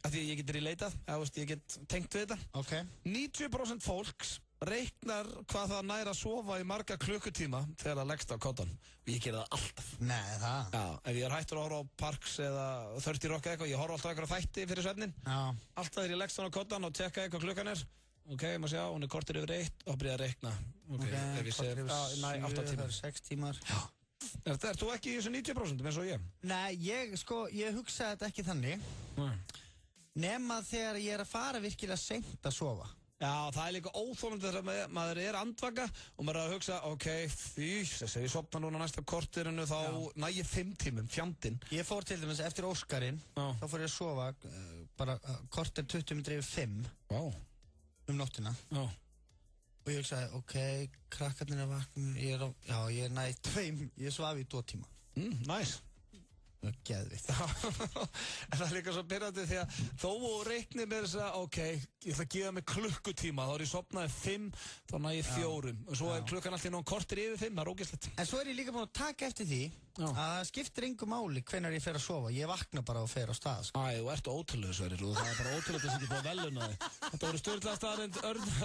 að því ég get relatað, ég get tengt við þetta. Okay. 90% fólks reiknar hvað það næra að sofa í marga klukkutíma þegar það leggst á koddan. Og ég gera það alltaf. Nei, það? Já, ef ég er hættur að horfa á Parks eða 30 Rock eitthvað, ég horfa alltaf eitthvað þætti fyrir svefnin. Já. Alltaf þegar ég leggst á koddan og tekka eitthvað klukkan er. Ok, maður sjá, hún er kortir yfir 1 og byrja að reikna. Ok, ef ég sé, næ, 8 tímar. 6 tímar. Já. Er þú ekki í þessu 90% eins og ég? Nei, ég hugsa þetta ekki þannig. Nema þegar ég er að fara virkilega seint að sofa. Já, það er líka óþólandi þegar maður er andvaka og maður er að hugsa, ok, þess að ég sopna núna næsta kortirinu, þá næ ég 5 tímum, fjandinn. Ég fór til dæmis eftir Óskarinn, þá fór ég að sofa bara kortir 20 mínútur yfir 5. Vá. Nóttina. Já. Og ég hugsaði, ok, krakkarnir að vakna, ég svaf í 2 tíma. Nice. Geðvitt. En það er líka svo byrjandi því að þó og reiknir með þess að, ok, ég ætla að gefa mig klukkutíma, þá er ég sopnaði 5, þá næ ég 4. Og svo er klukkan alltaf náttúrulega kortir yfir 5, það er ógeðslegt. En svo er ég líka búin að taka eftir því að það skiptir engu máli hvenær ég fer að sofa. Ég vakna bara og fer á stað. Æ, þú ert ótrúlega Sverrir og það er bara ótrúlega þess að ég búið að veluna þig. Þetta voru stjórnlega staðarind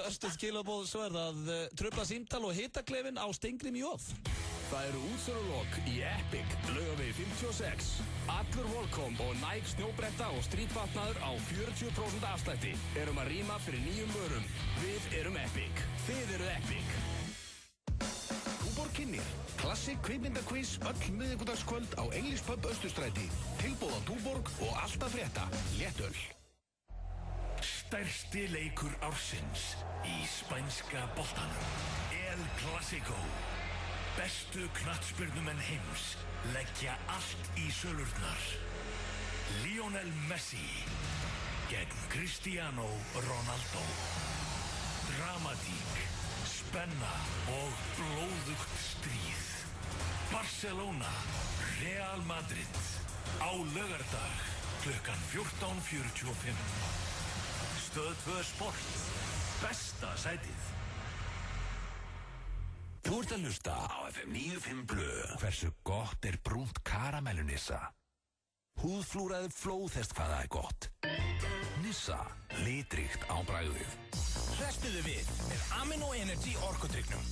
örstuð skilabóð Sverð að trufla símtal og hitaklefin á Steingrími Jóð. Það eru útsölulok í Epic, Laugavegi 56. Allur Volcom og Nike snjóbretta og strítvatnaður á 40% afslætti. Erum að rýma fyrir nýjum vörum. Við erum Epic. Þið eru Epic. Túborg kynnir. Klassik kvikmyndakviss öll miðvikudagskvöld á English-pub Austurstræti. Tilboð á Túborg og alltaf frétta. Léttöl. Stærsti leikur ársins í spænska boltanum. El Clásico. Bestu knattspyrnumenn heims leggja allt í sölurnar. Lionel Messi gegn Cristiano Ronaldo. Dramatík, spenna og blóðugt stríð. Barcelona, Real Madrid á laugardag klukkan 14:45. Stöð 2 Sport, besta sætið. Þú ert að hlusta á FM 95 Blu. Hversu gott er brúnt karamellu Nissa? Húðflúraði flóðhest hvað það er gott. Nissa, litríkt á bragðið. Hrestuðu við með Amino Energy orkudrykknum.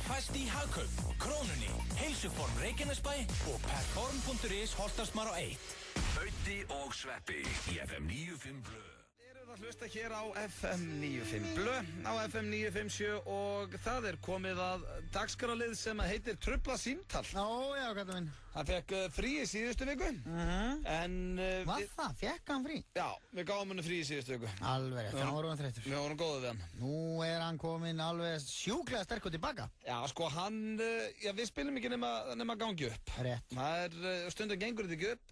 Fæst í Hagkaup, Krónunni, Heilsuform Reykjanesbæ og Perform.is Holtarsmar á 1. Bauti og Sveppi í FM 95 Blu. Að hlusta hér á FM 95 Blu á FM 957 og það er komið að dagskrárlið sem heitir Trufla símtal. Já, gæta minn. Hann fekk frí í síðustu viku. En Hvað það? Fekk hann frí? Já, við gáum hann frí í síðustu viku. Alveg rétt, hann voru hann þreyttur. Við vorum góðið við hann. Nú er hann kominn alveg sjúklega sterkur tilbaka. Já, sko hann, við spilum ekki nema gangi upp. Rétt. Það er stundum gengur þetta ekki upp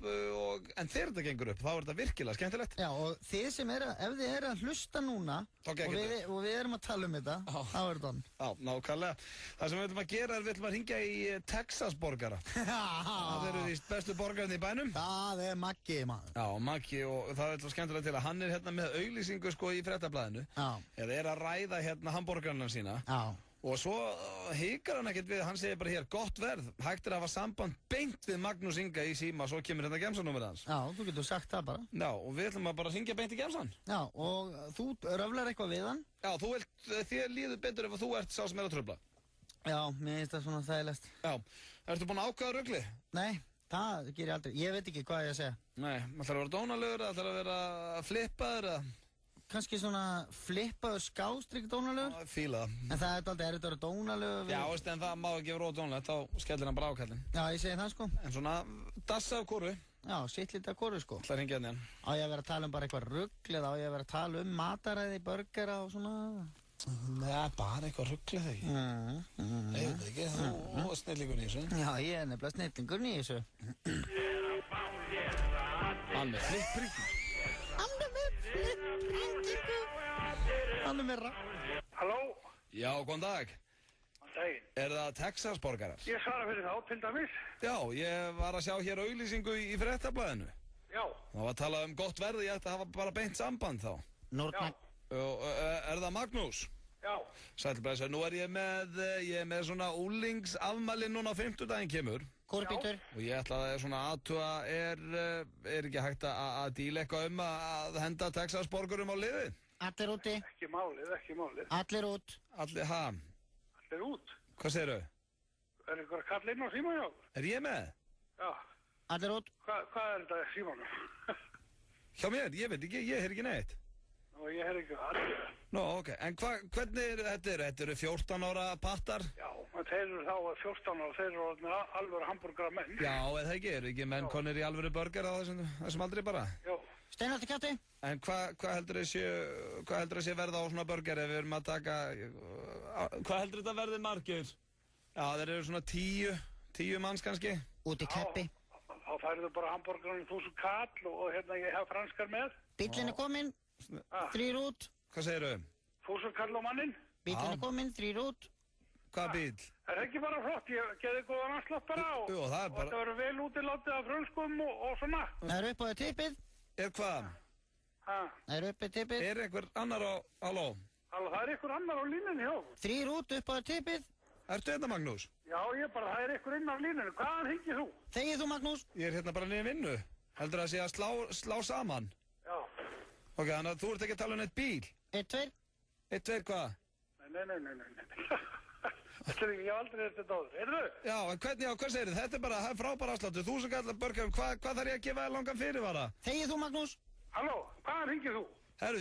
en þegar þetta gengur upp, þá er þetta virkilega skemmtilegt. Já, og þið sem ef þið eru að hlusta núna og við erum að tala um þetta, þá er þetta hann. Já, nákvæmlega. Það sem við ætlum að gera er við ætlum að hringja í Texas borgara. Það eru því bestu borgarinn í bænum. Það er Maggi, maður. Já, Maggi, og það er skemmtilega til að hann er hérna með auglýsingu sko í Fréttablaðinu. Já. Eða er að ræða hérna hamborgarna sína. Já. Og svo hikar hann ekkert við, hann segir bara hér, gott verð, hægt að hafa samband beint við Magnús Inga í síma, svo kemur hérna gemsanúmerið hans. Já, þú getur sagt það bara. Já, og við ætlum að bara hringja beint í gemsan. Já, og þú röflar eitthvað við hann. Já, þér líður betur ef þú ert sá sem að trufla. Já, mér finnst það svona þægilegt. Já, ertu búinn að ákveða rugli? Nei, það ger ég aldrei, ég veit ekki hvað ég að segja. Nei, ætlar að vera dónalegur, ætlar að vera flippaður eða? Kannski svona flippaður skástrygg dónalegur. Já, fíla það. En það er aldrei erfitt að vera dónalegur. Já, veist, en það má ekki vera ódónalegt, þá skellir hann bara ákallin. Já, ég segi það sko. En svona dassa af kóru. Já, sitt lítið af kóru sko. Það hringja hérna. Á ég að vera að tala bara eitthvað rugl eða á ég að vera að tala mataræði, burgera og svona? Nei, bara eitthvað ruggli þegar ekki. Ég veit ekki, þú er snillingur í þessu. Já, ég er nefnilega snillingur í þessu. Hann er flippringur. Hann er meira. Halló? Já, góðan dag. Góðan daginn. Er það Texas-borgarar? Ég svara fyrir þá, til dæmis. Já, ég var að sjá hér auglýsingu í Fréttablaðinu. Já. Það var að tala um gott verð, ég ætti að hafa bara beint samband þá. Nordmark. Er það Magnús? Já. Sælblæsar, nú er ég með svona úlingsafmæli núna á 50 daginn kemur. Kórbítur. Og ég ætla að svona aðtuga, er ekki hægt að díla eitthvað að henda Texas-borgurum á liðið? Allir úti. Ekki málið. Allir út. Allir út. Hvað segirðu? Er ykkur að kalla inn á síma hjá? Er ég með? Já. Allir út. Hvað er þetta símanum? Hjá mér? Ég veit ekki, ég heyr ekki neitt. Nú, ég heyr ekki allir. Nú, ok. En hvernig er þetta? Þetta eru 14 ára pattar? Já, en þeir eru þá 14 ára, þeir eru alveg hamburgara menn. Já, eða eru ekki menn konir í alvöru burger á þessum aldrei bara? Já. Steinhaldi kjatti. En hvað heldur þið sé verða á svona burger ef við erum að taka... Hvað heldur þetta verði margir? Já, þeir eru svona 10 manns kannski. Út í keppi. Þá færðu bara hamburgarinn 1000 kall og hérna ég hef franskar með. Bíllinn er kominn. 3 út. Hvað segirðu? 1000 kall á mannin. Bíllinn er kominn, 3 út. Hvaða bíll? Er það ekki bara flott? Ég geði góðan anslátt bara á. Jú, það er bara... Og þetta verður vel útilátið af frönskum og svona. Það eru upp á það tippið. Er hvað? Það eru upp á tippið. Er einhver annar á... Halló? Halló, það er einhver annar á línunni, já. 3 út upp á það tippið. Ertu hérna, Magnús? Já, það er einhver inn á línunni. Hvaðan hringir þú? Þegið þú, Magnús? Ég er hérna bara niður vinnu. Heldur það að sé að slá saman? Já. Ok, þannig að þú ert ekki að tala um eitt bíl? 1, 2. 1, 2 hvað? Nei. Þetta er ekki, ég hef aldrei þetta áður. Heyrðu? Já, en hvað segir þið? Þetta er bara frábæra afsláttur. Þú sem kallar burgerum, hvað þarf ég að gefa þér langan fyrirvara? Þegið þú, Magnús? Halló, hvaðan hringir þú? Herru,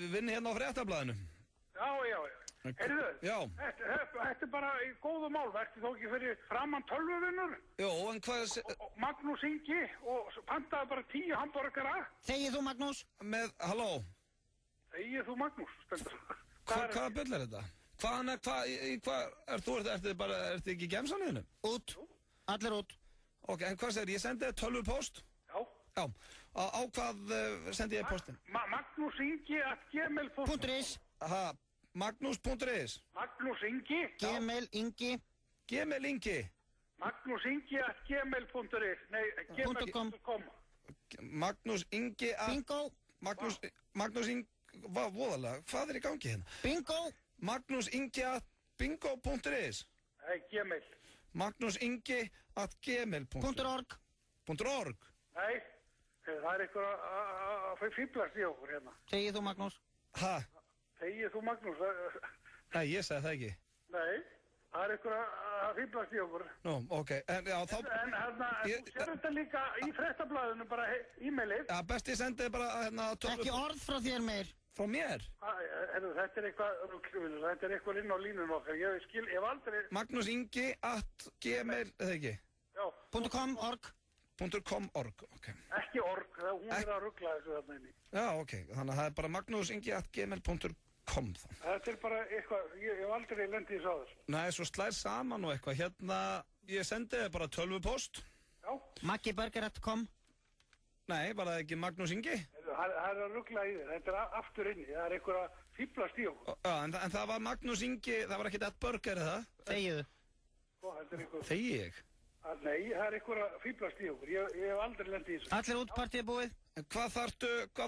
við vinnum hérna á Fréttablaðinu. Já. Heyrðu? Já. Þetta er bara í góðu mál. Vertu þó ekki fyrir framann tölvuvinnur? Jó, en hvað... Magnús Ingi og pantaði bara 10 hamburgara. Þegið þú, Magnús? Halló? Þegið þú, Magnús? Hvaða bull er þetta? Ertu ekki í gemsanliðinu? Út. Allir út. Ok, en hvað segir, ég sendi þér tölvupóst? Já. Já. Á hvað sendi ég postin? Magnúsingi@gmail.is. Aha, Magnús.is. Magnús Ingi. Gmail Ingi. Gmail Ingi. Magnúsingi@gmail.is. Nei, gmail.com. Magnús Ingi að... Bingo. Magnús Ingi... Voðalega, hvað er í gangi hérna? Bingo. Magnús Ingi@bingo.is. Nei, Gmail. Magnús Ingi@gmail.org. .org. Nei, það er eitthvað að fýblast í okkur hérna. Þegið þú, Magnús? Hæ? Þegið þú, Magnús? Nei, ég sagði það ekki. Nei, það er eitthvað að fýblast í okkur. Nú, ok, en já, þá... En hérna, þú sér þetta líka í Fréttablaðinu, bara e-mailið. Já, best ég sendi bara hérna... Ekki orð frá þér meir. Frá mér? Þetta er eitthvað inn á línunum okkar. Ég hef aldrei... Magnús Ingi@gmail, eða ekki? Já. .com, org. .com.org, ok. Ekki org, hún er að ruggla þessu þarna inni. Já, ok, þannig að það er bara magnusingi@gmail.com þá. Þetta er bara eitthvað, ég hef aldrei lendið í sáður. Nei, svo slær saman og eitthvað, hérna, ég sendi þið bara tölvupóst. Já. Maggiburger.com. Nei, var það ekki Magnús Ingi? Það er að ruggla í þér, þetta er aftur inni, það er eitthvað að fýblast í okkur. Já, en það var Magnús Ingi, það var ekkert @burger eða? Þegið. Þegi ég? Nei, það er eitthvað að fýblast í okkur, ég hef aldrei lendið í þessu. Allir út, partíið búið. En hvað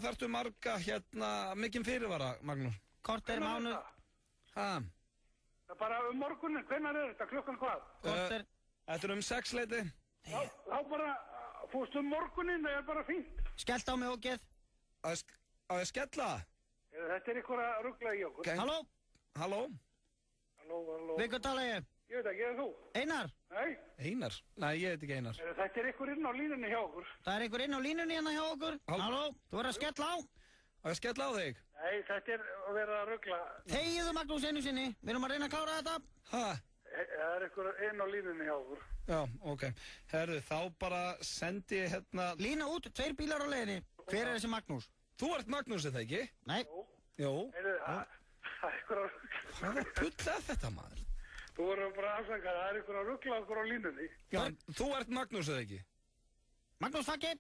þarftu marga, hérna, mikinn fyrirvara, Magnús? Korter mánuð. Hæ? Bara morgunin, hvenær þetta? Klukkan hvað? Þetta 6 leiti. Þá bara, fórstu morgunin, það bara fínt. Skellt á mig ógeð. Á ég skella? Þetta ykkur að ruggla í okkur. Halló? Halló. Við hvað tala ég? Ég veit ekki, þú? Einar? Nei. Einar? Nei, ég veit ekki Einar. Þetta ykkur inn á línunni hjá okkur. Það einhver inn á línunni hérna hjá okkur. Halló? Þú verður að skella á. Á ég skella á þig? Nei, þetta að vera að ruggla. Þegiðu Magnús einu sinni. Við erum að reyna að klára þetta. Það ykkur inn á línunni hjá okkur. Já, ok. Herðu, þá bara sendi ég hérna... Lína út, 2 bílar á leiðinni. Hver þessi Magnús? Þú ert Magnús, er það ekki? Nei. Jú. Það ykkur að ruggla. Hvaða pull er þetta, maður? Þú voru bara afsakað, það ykkur að ruggla okkur á línunni. Já, þú ert Magnús, er það ekki? Magnús Fakki.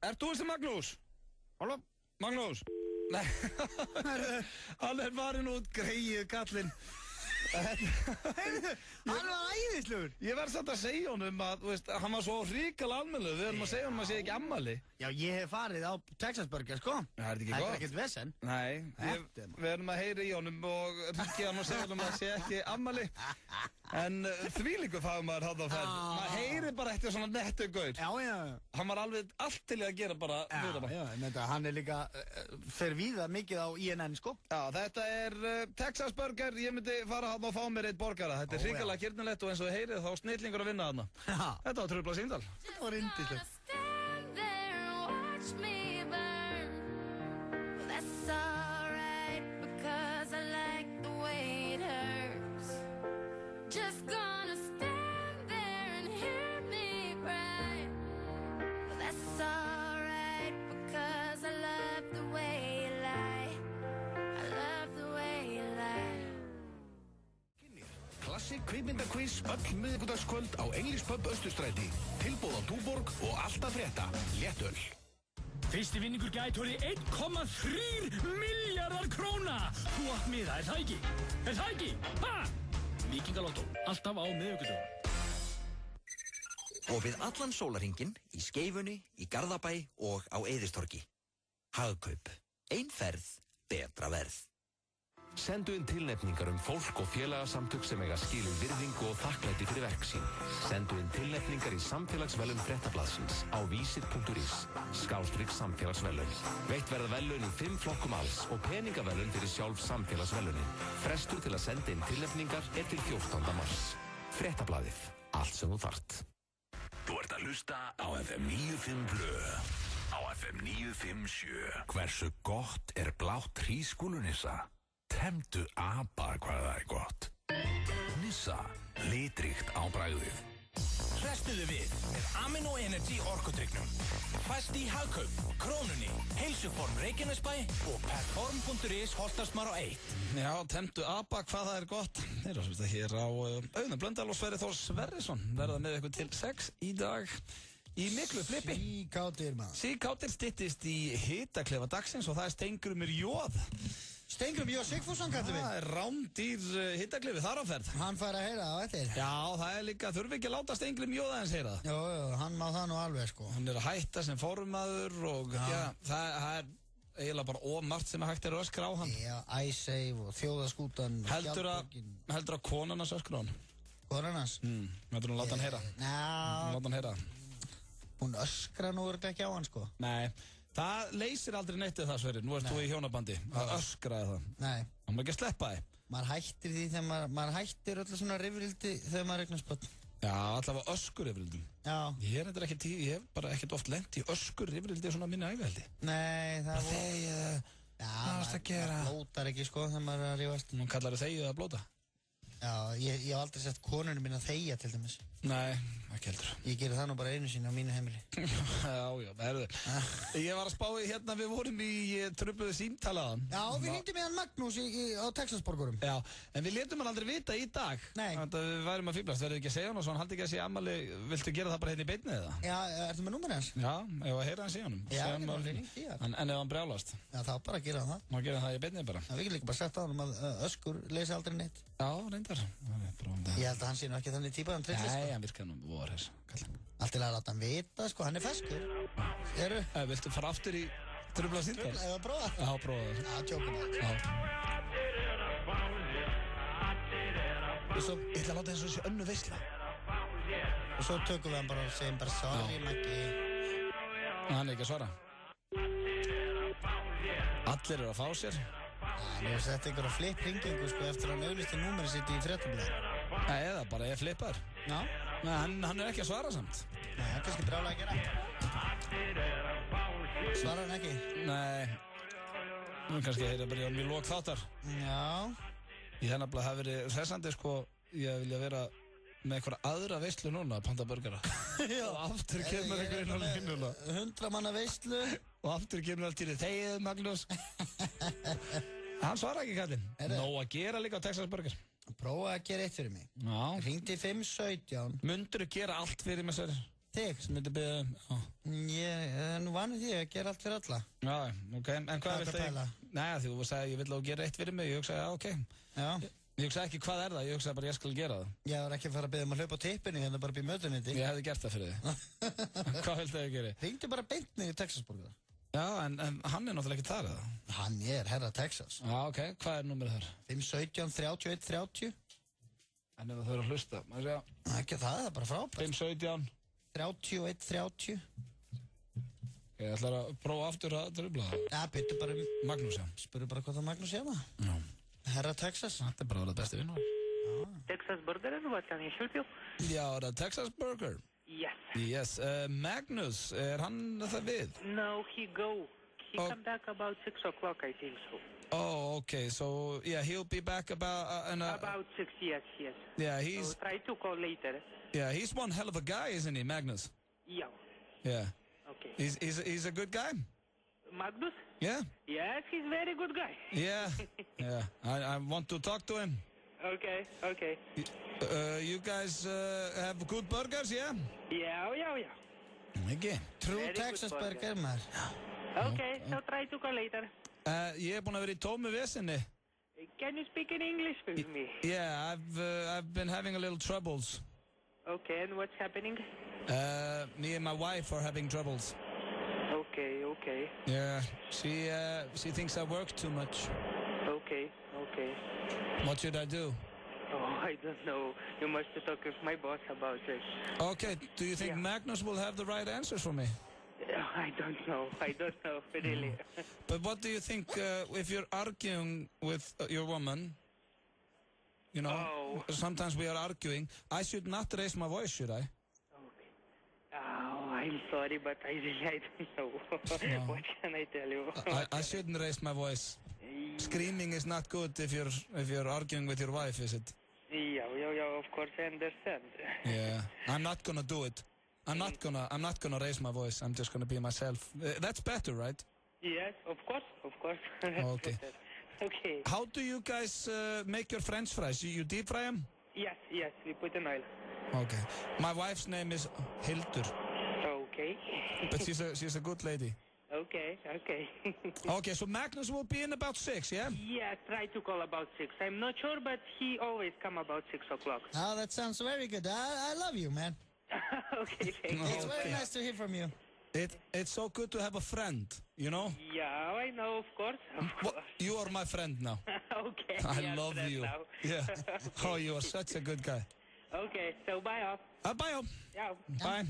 Ert þú þessi Magnús? Halló? Magnús? Nei, hann farin út, greið kallinn. Hann var æðislegur. Ég verð samt að segja honum að, þú veist, hann var svo hrikalega almennilegur. Við erum að segja honum að segja ekki ammali. Já, ég hef farið á Texas Burger, sko. Það er ekki gott. Það er ekkert vesen. Nei, við erum að heyra í honum og ríkja hann og segja honum að segja ekki ammali. En þvílíku fagmaður hann á ferð. Maður heyri bara eftir svona nettu gaur. Já. Hann var alveg allt til í að gera bara við það. Já, ég meina, hann er líka, fer víða mikið á INN, sko. Já, þetta er Texas Burger. Ég myndi fara hann og fá mér eitt borgara. Þetta er hrikalega kyrnilegt og eins og þið heyrið þá snillingur að vinna þarna. Þetta var Trufla Símtal. Þetta var yndislegt. Kvikmyndakviss öll miðvikudagskvöld á English Pub Austurstræti. Tilboð á Túborg og allt að frétta. Léttöl. Fyrsti vinningur gæti orðið 1,3 milljarðar króna. Þú átt miða, er það ekki? Er það ekki? Ha? Víkingalotto, alltaf á miðvikudaginn. Opið allan sólarhringinn í Skeifunni, í Garðabæ og á Eiðistorgi. Hagkaup. Ein ferð, betra verð. Sendu inn tilnefningar fólk og félagasamtök sem eiga skilið virðingu og þakklæti fyrir verk sín. Sendu inn tilnefningar í samfélagsvelun Fréttablaðsins á vísir.is/samfélagsvelun. Veitt verða velun í 5 flokkum alls og peningavelun fyrir sjálf samfélagsvelunin. Frestur til að senda inn tilnefningar er til 14. mars. Fréttablaðið. Allt sem þú þarft. Þú ert að hlusta á FM 95 Blö. Á FM 957. Hversu gott er blátt hrísgrjónunissa? Temdu apa hvað það er gott. Nissa, litríkt á bragðið. Hrestuðu við með Amino Energy orkudrykknum. Fæst í Hagkaup, Krónunni, Heilsuform Reykjanesbæ og Perform.is Holtarsmár á 1. Já, temdu apa hvað það er gott. Þeir eru að hlusta hér á Auðun Blöndal og Sverrir Þór Sverrisson. Verða með ykkur til 6 í dag. Í miklu flippi. Síkátir maður. Síkátir styttist í hitaklefa dagsins og það er Steingrímur Jóð. Steingrímur Jóð Sigfússon kallum við. Það er rándýr hitaklefi þar á ferð. Hann fær að heyra á eftir. Já, það er líka, þurfi ekki að láta Steingrímur Jóð aðeins heyra það. Jó, hann má það nú alveg sko. Hann er að hætta sem formaður og það er eiginlega bara ómargt sem hægt er að öskra á hann. Já, iSave og þjóðaskútan. Heldur að konan hans öskra á hann? Konan hans? Heldur hún láta hann heyra? Láta hann heyra? Hún öskra nú ekki á hann sko. Nei, það leysir aldrei neitt það Sverrir. Nú ert þú í hjónabandi. Það öskraði það. Nei. Það má ekki að sleppa þig. Maður hættir því þegar maður hættir öllu svona rifrildi þegar maður eignast börn. Já, allavega öskurrifrildum. Já. Ég hef bara ekkert oft lent í öskurrifrildi svona minni æfihaldi. Nei, það er þegið. Hvað varst að gera? Það blótar ekki sko þegar maður er að rífast. Nú kallar það þegið að blóta. Já, ég hef aldrei sett konunum mín að þegja til dæmis. Nei, ekki heldur. Ég gerir það nú bara einu sinni á mínu heimili. Já, herðu. Ég var að spá í hérna, við vorum í trufluðu símtalaðan. Já, við hringdum í hann Magnús á Texasborgurum. Já, en við letum hann aldrei vita í dag. Nei. Þannig að við værum að fýblast, verðum ekki að segja hann og svo hann haldi ekki að segja ammali, viltu gera það bara hérna í beinni eða? Já, ertu með númerið hans? Já, ef að heyra hann segja honum. Já, en ef hann brjálast? Já, þá bara gera hann það. Má gera það í beinni bara. Já, við getum líka bara sett á hann að öskur leysi aldrei neitt. Já, reyndar. Ég held að hann sé nú ekki þannig típa, hann trillir sko. Nei, hann virkar nú vorhers. Allt til að láta hann vita, sko, hann er feskur. Eru? Viltu fara aftur í trufluðu símtal? Eða prófa? Já, prófa það. Já, tjókum það. Ég ætla að láta eins og þessi önnu veisla. Og svo tökum við hann bara og segjum bara sorry, Maggi. Hann ekki að svara. Allir eru að fá sér. Nú er þetta einhverja flip-ringingu sko eftir að hann auglisti númeri sitt í fréttablaði. Eða bara ég flippar. Já. Nei, hann er ekki að svara samt. Nei, það er kannski brjálega að gera. Svarar hann ekki? Nei. Nú kannski heyrða bara í lok þáttar. Já. Ég hef nefnilega hafi verið hressandi sko, ég vilja vera með einhverja aðra veislu núna að panta burgara. Já. Og aftur kemur einhver inn á línuna. 100 manna veislu. Og aftur kemur allt í þegið, Magnús. Hann svara ekki kallinn. Nóg að gera líka á Texas Burger. Prófa að gera eitt fyrir mig. Já. Hringdi 517. Mundirðu gera allt fyrir mig, sér? Þig? Sem myndi beða um. Ég er nú vanur því að gera allt fyrir alla. Já, ok. En hvað vilt þig? Nei, því þú sagði ég vil að þú gera eitt fyrir mig. Ég hugsaði, já, ok. Já. Ég hugsaði ekki hvað það, ég hugsaði bara ég skal gera það. Ég var ekki að fara að beða um að hlaupa á tippinu hérna bara upp í mötuniti. Ég hefði gert það fyrir þig. Hvað vilt þig að gera? Hringdi bara beint niður í Texas Burger. Já, en hann er náttúrulega ekki þar, eða? Hann er herra Texas. Já, ok. Hvað er númerið þar? 517 31 30. En ef þau eru að hlusta, maður segja... Ekki það er bara frábært. 517 31 30. Ég ætlar að prófa aftur að dröfla það. Já, byrju bara Magnús, já. Spurðu bara hvað það Magnús er það. Já. Herra Texas. Þetta er bara að vera besti vinnur. Texas Burger, what can I help you? Já, það er Texas Burger. Yes. Yes. Magnus, hann það við? No, he go. He come back about 6 o'clock, I think so. Oh, okay. So, yeah, he'll be back about... about 6, yes. Yeah, he's... So try to call later. Yeah, he's one hell of a guy, isn't he, Magnus? Yeah. Yeah. Okay. He's a good guy? Magnus? Yeah? Yes, he's very good guy. Yeah. Yeah. I want to talk to him. Okay. You guys have good burgers, yeah? Yeah. Ekki. True Very Texas good Burger, maður. Okay, so try to call later. Ég búinn að vera í tómu vesinni. Can you speak in English with me? Yeah, I've been having a little troubles. Okay, and what's happening? Me and my wife are having troubles. Okay. Yeah, she thinks I work too much. Okay. What should I do? Oh, I don't know. You must talk with my boss about it. Okay, do you think Magnus will have the right answers for me? I don't know, really. But what do you think if you're arguing with your woman? You know, sometimes we are arguing. I should not raise my voice, should I? Oh, I'm sorry, but I don't know. No. What can I tell you? I shouldn't raise my voice. Screaming is not good if you're arguing with your wife, is it? Yeah, of course I understand. Yeah, I'm not gonna do it. I'm not gonna raise my voice. I'm just gonna be myself. That's better, right? Yes, of course. Okay. Okay. How do you guys make your French fries? You deep fry them? Yes, we put in oil. Okay. My wife's name is Hildur. Okay. But she's a good lady. Okay. Okay, so Magnus will be in about 6, yeah? Yeah, try to call about 6. I'm not sure, but he always come about 6 o'clock. Oh, that sounds very good. I love you, man. Okay, thank you. It's very nice to hear from you. It's so good to have a friend, you know? Yeah, I know, of course. You are my friend now. Okay. I love you. Now. Yeah. Oh, you are such a good guy. Okay, so bye off. Bye off. Já. Bye.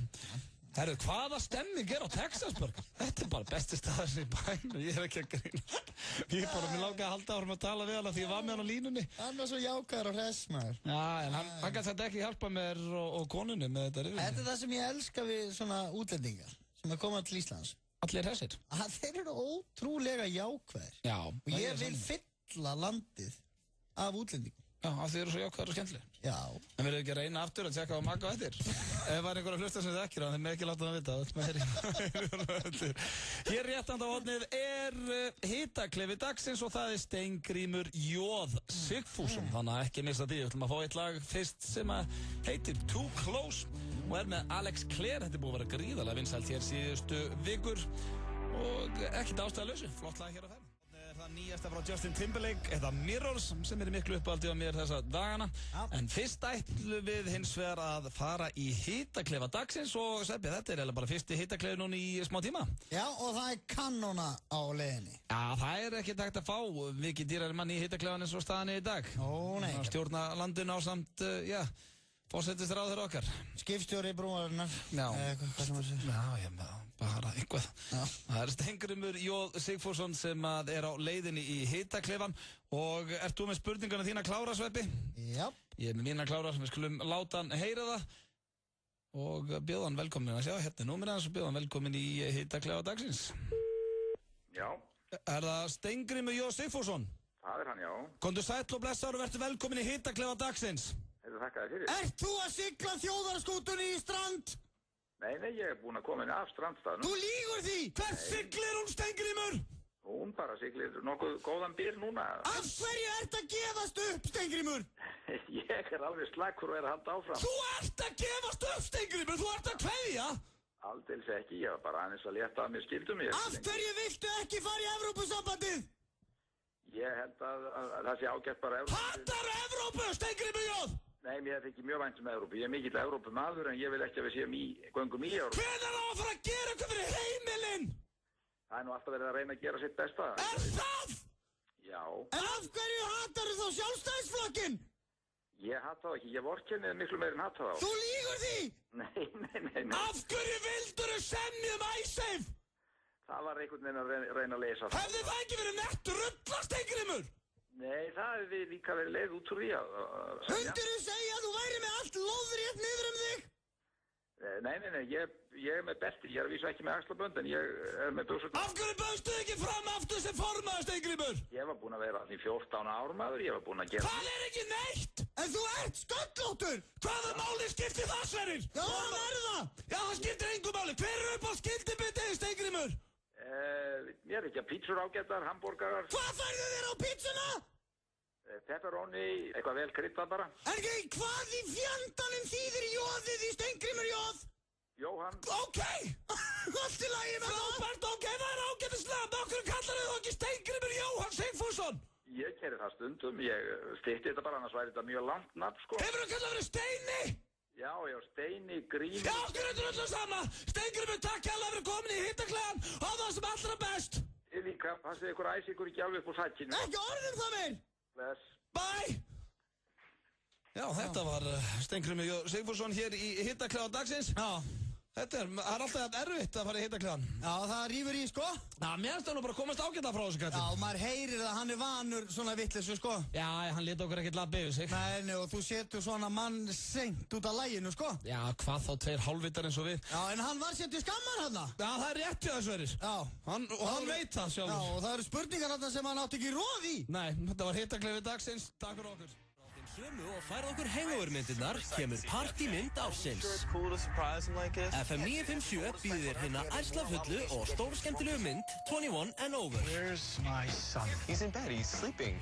Herru, hvaða stemming er á Texas Burger? Þetta er bara besti staðar sem í bænum, ég er ekki að grínast. Mér langaði að halda áfram að tala við hana því ég var með hann á línunni. Hann var svo jákvæður og hress, maður. Já, en hann gæti þetta ekki hjálpa mér og konunni með þetta rifið. Þetta er það sem ég elska við svona útlendingar sem er komað til Íslands. Allir hressir. Þeir eru ótrúlega jákvæðir. Já. Og ég vil fylla landið af útlendingum. Já, af því eru svo jákvæðar og skemmtilegir. Já. En verður ekki að reyna aftur að tjekka á Magga á eftir? Ef það er einhver að hlusta sem þið ekki á, þeim er ekki láta það vita. Hér réttanda hóðnið er hitaklefi dagsins og það er Steingrímur Jóð Sigfússon. Þannig að ekki missa því. Við ætlum að fá eitt lag fyrst sem að heitir Too Close og er með Alex Clare. Þetta er búið að vera gríðarlega vinsælt hér síðustu vikur og ekkert ástæðalausu. Flott lag hér á ferð. nýjasta frá Justin Timberlake, eða Mirrors, sem miklu uppáhaldi á mér þessa dagana. En fyrst ætlum við hins vegar að fara í hitaklefa dagsins og Sveppi, þetta eiginlega bara fyrsti hitaklefi núna í smá tíma. Já, og það Kanona á leiðinni. Já, það ekki hægt að fá mikið dýrari mann í hitaklefan eins og staðan í dag. Ó, nei. Það stjórna landinu á samt, fórsetisráður okkar. Skipstjóri brúarinnar. Já. Hvað sem að segja? Já, bara eitthvað. Já. Það Steingrímur J. Sigfússon sem er á leiðinni í hitaklefan og ert þú með spurningana þína klára, Sveppi? Já. Ég með mína klára, við skulum láta hann heyra það og bjóða hann velkomin að sjá hérna númerið hans og bjóða hann velkomin í hitaklefa dagsins. Já. Er það Steingrímur J. Sigfússon? Það hann, já. Komdu sæll og blessaður og vertu velkomin í hitaklefa dagsins. Þakka þér fyrir. Ert þú að sigla þjóðarskútunni í strand? Nei, ég búinn að koma inn af strandstaðnum. Þú lýgur því! Hvert siglir hún, Steingrímur? Hún bara siglir nokkuð góðan bil núna. Af hverju ert að gefast upp, Steingrímur? Ég alveg slakur og að halda áfram. Þú ert að gefast upp, Steingrímur! Þú ert að kveðja! Aldeilis ekki, ég var bara aðeins að létta að mér skildum ég. Af hverju viltu ekki fara í Evrópusambandið? Ég held að það sé ágætt bara Evrópu. Hattar Evrópu, Steingrímur J. Nei, mér þykir mjög vænt Evrópu. Ég mikill Evrópumaður en ég vil ekki að við séum göngum í Evrópu. Hvenær á að fara að gera eitthvað fyrir heimilinn? Það nú alltaf verið að reyna að gera sitt besta. Það? Já. En af hverju hattar þú þá Sjálfstæðisflokkinn? Ég hata það ekki. Ég vorkenni miklu meir en hata það. Þú lýgur því! Nei. Af hverju vildur þú semja Icesave? Það var einhvern veginn að reyna að lesa það. Hefði það ekki verið nett rulla, Steingrímur? Nei, það hefði líka verið leið út úr því að Hundirðu segja að þú væri með allt lóðrétt niður þig? Nei, ég er með belti, ég er að vísa ekki með axlabönd en ég er með buxurnar. Af hverju bauðstu ekki fram aftur sem formaður, Steingrímur? Ég var búinn að vera í 14 árum maður, ég var búinn að gera... Það ekki neitt! En þú ert sköllóttur! Hvaða máli skiptir það, Sverrir? Já, það er það! Já, það skiptir engu máli. Hver upp á skyldibitið, Steingrímur? Mér er ekki að pítsur ágættar, hambúrgarar... Hvað færðu þér á pítsuna? Pepperoni, eitthvað vel kryddað bara. En hvað í fjandanum þýðir jóðið í Steingrímur Jóð? Jóhann. Ok! Allt í lagi með það? Frábært, ok, það er ágætislega. Okkur kallar þið þá ekki Steingrímur Jóhann Sigfússon? Ég keri það stundum, ég stytti þetta bara, annars væri þetta mjög langt nafn, sko. Hefur þú kallað verið Steini? Já, Steini, Grímur... Já, okkur er þetta sama. Steingrímur, takk hérlega fyrir komin í hitakleðan og það sem allra best. Ég líka, passið ykkur æs ykkur ekki alveg upp úr sækinu. Ekki orðum það meir. Bless. Bye. Já, þetta var Steingrímur J. Sigfússon hér í hitakleðan dagsins. Já. Það er alltaf erfitt að fara í hitakleðan. Já, það rýfur í, sko. Já, mér finnst það nú bara að komast ágæta frá þessu kallin. Já, maður heyrir að hann er vanur svona vitleysu, sko. Já, hann lét okkur ekkert labba yfir sig. Nei, og þú setur svona mann seint út af læginu, sko. Já, hvað þá 2 hálfvitar eins og við. Já, en hann var setið skammar hann. Já, það er rétt hjá þessu Sverrir. Já. Hann veit það sjálfur. Já, og það eru spurningar hann sem hann átti ekki róð í. Nei, þetta var hitaklefi dagsins. Takk fyrir okkur. Sömu og færð okkur hangover-myndirnar kemur partymynd ársins. FM 957 býðir hérna ærslafullu og stórskemmtilegu mynd 21 and over. Where's my son? He's in bed, he's sleeping.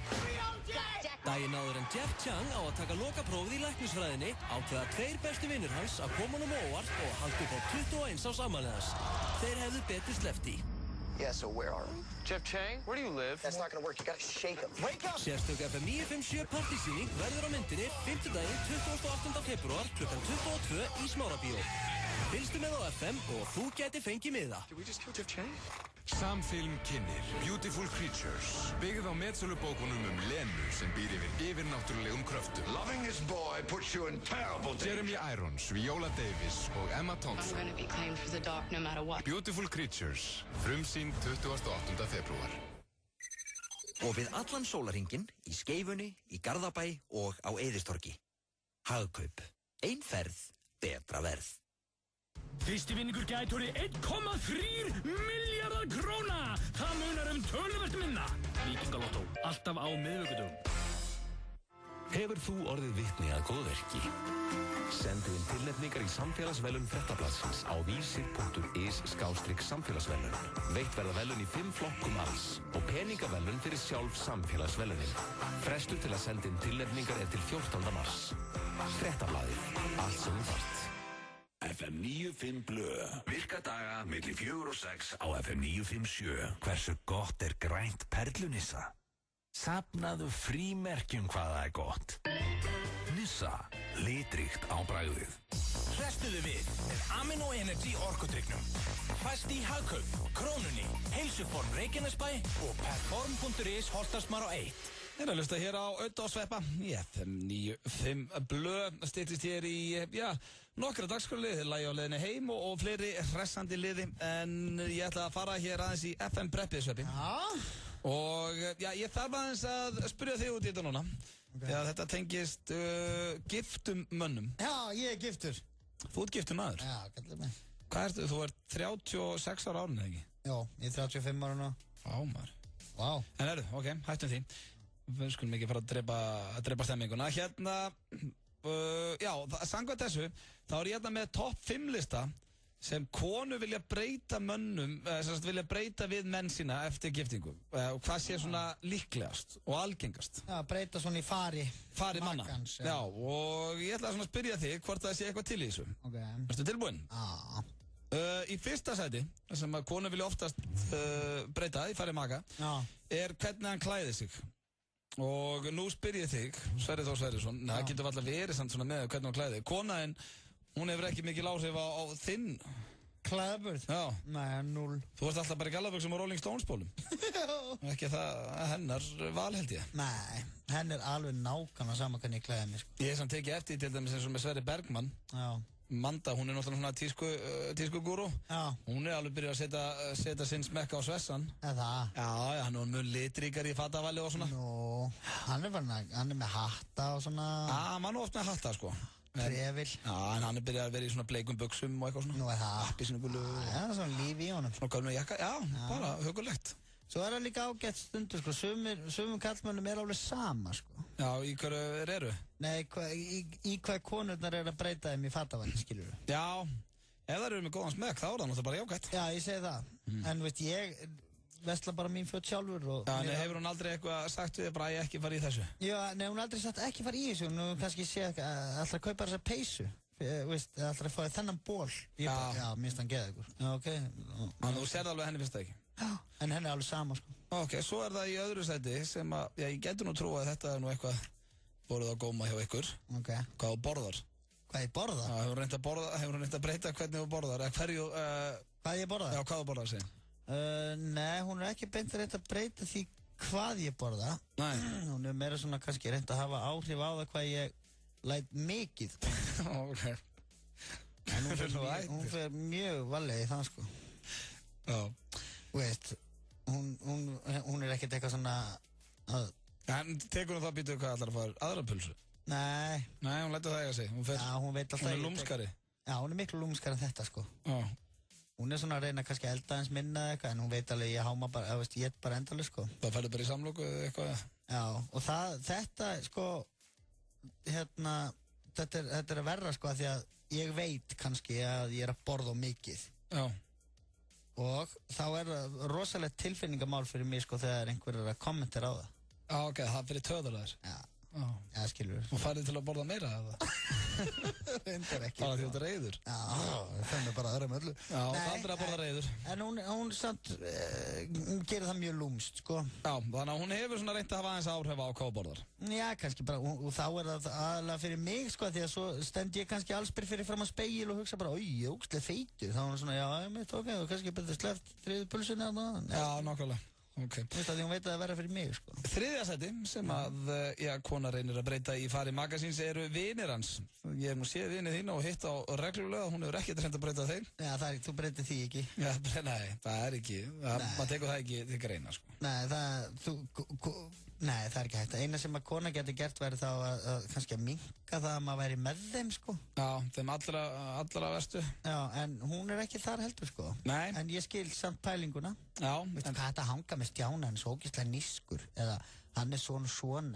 Daginn áður en Jeff Chang á að taka lokaprófið í læknisfræðinni ákveða 2 bestu vinnir hans að koma honum á óvart og halda upp á 21 árs afmælið hans. Þeir hefðu betur sleppt í. Yeah, so where are we? Jeff Chang, where do you live? That's not gonna work, you gotta shake him. Wake up! Sérstök FM 957 partysýning verður á myndinni 5. 28. februar klukkan 22 í Smárabíó. Fylgstu með á FM og þú gæti fengið miða. Did we just kill Jeff Chang? Samfilm kynnir Beautiful Creatures, byggð á metsölubókunum Lenu sem býr yfirnáttúrulegum kröftum. Loving this boy puts you in terrible danger. Jeremy Irons, Viola Davis og Emma Thompson. I'm gonna be claimed for the dark no matter what. Beautiful Creatures, frumsýnd 28. februar. Og við allan sólarhringinn, í Skeifunni, í Garðabæ og á Eiðistorgi. Hagkaup. Ein ferð, betra verð. Fyrsti vinningur gæti orðið 1,3 milljarðar króna. Það munar töluvert minna. Víkingalottó, alltaf á miðvikudögum. Hefur þú orðið vitni að góðverki? Sendu inn tilnefningar í samfélagsverðlaun Fréttablaðsins á vísir.is/samfélagsverðlaun. Veitt verða verðlaun í 5 flokkum alls og peningaverðlaun fyrir sjálf samfélagsverðlaunin. Frestur til að senda inn tilnefningar til 14. mars. Fréttablaðið, allt sem þú þarft. FM 95 Blö. Virka daga milli 4 og 6 á FM 957. Hversu gott grænt perlunissa? Safnaðu frímerkjum hvað það gott. Nissa, litríkt á bragðið. Hrestuðu við með Amino Energy orkudrykknum. Fæst í Hagkaup, Krónunni, Heilsuform Reykjanesbæ og Perform.is Holtarsmar á 1. Þeir að hlusta hér á Ödda og Sveppa í FM 95 Blö. Styttist hér í, nokkra dagskrárliði, lagi á leiðinni heim og fleiri hressandi liði. En ég ætla að fara hér aðeins í FM preppið, Sveppi. Og ég þarf aðeins að spyrja þig út í þetta núna. Því að þetta tengist giftum mönnum. Já, ég giftur. Þú ert giftur maður? Já, kallar mig. Hvað ertu? Þú ert 36 ára árið, eða ekki? Já, ég er 35 ára nú. Maður. Vá. En ok, hættum því. Við skulum ekki fara að drepa stemminguna. Hérna, samkvæmt þessu, þá er ég hérna með topp 5 lista sem konur vilja breyta mönnum, vilja breyta við menn sína eftir giftingu. Og hvað sé svona líklegast og algengast? Já, breyta svona í fari manna. Makans, já, og ég ætla svona að spyrja þig hvort það sé eitthvað til í þessu. Ok. Ertu tilbúinn? Já. Í fyrsta sæti, sem að konur vilja oftast breyta í fari maka, er hvernig hann klæði sig. Og nú spyr ég þig, Sverrir Þór Sverrisson, það getur alltaf verið samt svona með hvernig hann klæði. Konaðinn, hún hefur ekki mikil áhrif á þinn klæðaburð? Já. Nei, 0. Þú ert alltaf bara í gallabuxum og Rolling Stones bólum. Ekki það hennar val, held ég. Nei, henn er alveg nákvæmlega sama hvernig ég klæði mig, sko. Ég hef samt tekið eftir til dæmis eins og með Sverrir Bergmann. Já. Manda, hún er náttúrulega svona tískugúru. Já. Hún er alveg byrjað að setja sinn smekka á svessan. Það? Já, hann er mjög litríkar í fatavalli og svona. Nú, hann er með hatta og svona. Já, hann er oft með hatta, sko. Trefil. Já, en hann er byrjað að vera í svona bleikum buxum og eitthvað svona. Nú er það. Appisínugulu. Já, svona líf í honum. Svona gölnum jakka, já, bara hugulegt. Svo er það líka ágætt stundur, sko. Sumum kallmönnum er alveg sama, sko. Já, í hverju eru? Nei, í hvað konurnar er að breyta þeim í fatavalli, skilur þú? Já, ef það eru með góðan smekk, þá er það náttúrulega bara jágætt. Já, ég segi það. En veist, ég vesla bara mín föt sjálfur og... Já, en hefur hún aldrei eitthvað sagt við bara ég ekki fara í þessu? Já, nei, hún aldrei sagt ekki fara í þessu. Nú kannski sé alltaf að kaupa þessa peysu. Veist, alltaf að fá þennan ból. Já, mér finnst hann geða ykkur. Já, ok. En þú sérði alveg henni finnst það ekki? Já, en henni er alveg sama, sko. Ok, svo er það í öðru sæti sem að, ég getur nú trúið að þetta er nú eitthvað borðið á góma hjá ykkur. Ok. Hvað þú borðar? Hvað ég borðar? Já, hefur reynt að breyta hvernig þú borðar, eða hverju... Hvað ég borðar? Já, hvað þú borðar, segir. Nei, hún er ekki beint að reynt að breyta því hvað ég borða. Nei. Hún er meira svona kannski reynt að hafa áhrif á það hvað ég læt mikið. Ok. En hún fer mjög valega í það, sko. Já. Veist, hún er ekkert eitthvað svona að... En tekur hún það býtu hvað allar að fara aðra pulsu? Nei. Nei, hún lætur það eiga sig. Já, hún veit alltaf... Hún er lúmskari. Já, hún er miklu lúmskari en þetta, sko. Já. Hún er svona að reyna kannski að elda eins minna eða eitthvað, en hún veit alveg ég háma bara, ég er bara endalega, sko. Það færður bara í samlóku eða eitthvað? Já, og þetta, sko, hérna, þetta er að verra, sko, því að ég veit kannski að ég er að borða mikið. Já. Og þá er það rosalegt tilfinningamál fyrir mig, sko, þegar einhver er að kommentera á það. Já, ok, það fyrir töðurlegar. Já, skilur við. Og færði til að borða meira eða? Reyndar ekki. Bara því þetta er reyður? Já, það er bara aðra með öllu. Já, það er bara að borða reyður. En hún samt gerir það mjög lúmst, sko. Já, þannig að hún hefur svona reynt að hafa aðeins áhrif á hvað borðar. Já, kannski bara, og þá er það aðalega fyrir mig, sko, því að svo stend ég kannski allsbyr fyrir fram að spegil og hugsa bara, ég er ógeðslega feitur. Þá er hún svona, já, ég mitt, ok, og kannski betur sleppt þriðju pulsunni að það. Já, nákvæmlega. Okay. Þú veist að því hún veit að það verða fyrir mig, sko. Þriðja sæti sem að, kona reynir að breyta í fari magasíns eru vinir hans. Ég hef nú séð vinið þína og hitt á reglulega, hún hefur ekkert reynd að breyta þeim. Já, þú breytir því ekki. Já, nei, það er ekki, maður tekur það ekki til greina, sko. Nei, það er ekki hægt. Eina sem að kona getur gert væri þá að kannski að minnka það að maður væri með þeim, sko. Já, þeim allra verstu. Já, en hún er ekki þar heldur, sko. Nei. En ég skil samt pælinguna. Já. Veistu hvað þetta hanga með Stjána, hann er svo ógeðslega nískur, eða hann er svona.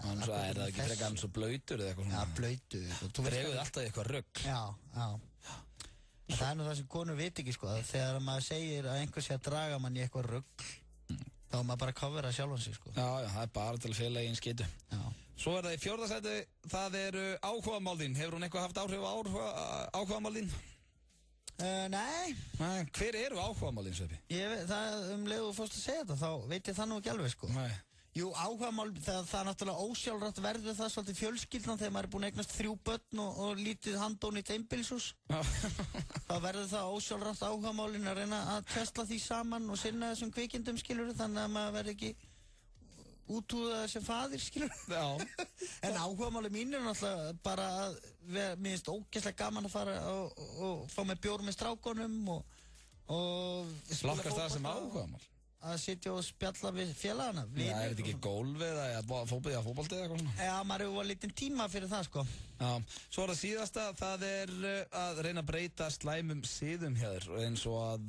Hann er það ekki frekar hann svo blautur eða eitthvað svona. Já, blautur. Dreguð alltaf í eitthvað rugg. Já. Það er nú það sem konur veit ekki, sko. Þegar maður segir að einhver sé að draga mann í eitthvað rugg, þá er maður bara að covera sjálfan sig, sko. Já, það er bara til að fela í einn skitu. Já. Svo er það í fjórða sæti, það eru áhugamál þín. Hefur hún eitthvað haft áhrif á áhugamál þín? Nei. Hver eru áhugamálin, Sveppi? Það leiðu fórst að segja þetta, þá veit ég það nú ekki alveg, sko. Nei. Jú, áhugamál, það er náttúrulega ósjálfrátt verður það svolítið fjölskyldan þegar maður er búinn að eignast 3 börn og lítið handónýtt einbýlishús. Þá verður það ósjálfrátt áhugamálin að reyna að tjastla því saman og sinna þessum kvikindum, skilur, þannig að maður verður ekki útúða sem faðir, skilur. Já. En áhugamáli mín er náttúrulega bara að mér finnst ógeðslega gaman að fara og fá með bjór með strákonum og Flokkast það sem áhugamál? Að sitja og spjalla við félagana. Já, er þetta ekki gólfið eða fótboltið eða eitthvað? Já, maður hefur lítinn tíma fyrir það, sko. Já, svo er það síðasta, það er að reyna að breyta slæmum siðum hér eins og að,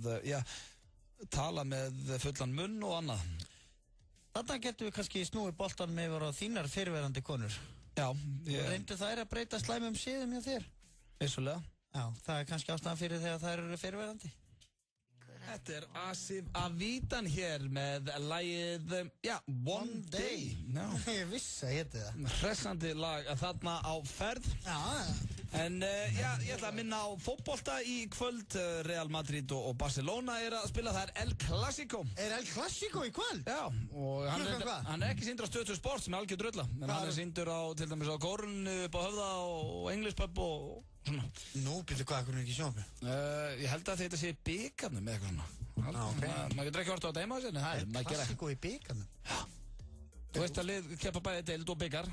tala með fullan munn og annað. Þarna getum við kannski snúið boltanum yfir á þínar fyrirverandi konur. Já. Reyndu þær að breyta slæmum siðum hjá þér? Vissulega. Já, það er kannski ástæðan fyrir þegar þær eru fyrirverandi. Þetta er Asif Avidan hér með lagið, One Day. Ég vissi að hétti það. Hressandi lag þarna á ferð. Já. En ég ætla að minna á fótbolta í kvöld. Real Madrid og Barcelona er að spila, það er El Clásico. Er El Clásico í kvöld? Já, og hann er ekki sýndur á Stöð 2 Sport sem er algjör drulla. En hann er sýndur á, til dæmis á Kórun, upp á Höfða og English Pub og svona. Nú, byrju hvað, hvernig er ekki sjónvarpið? Ég held að þetta sé í bikarnum eða eitthvað svona. Maður getur ekki hort á þetta heima á sinni. El Clásico í bikarnum? Já. Þú veist að lið keppa bæði deild og bikar.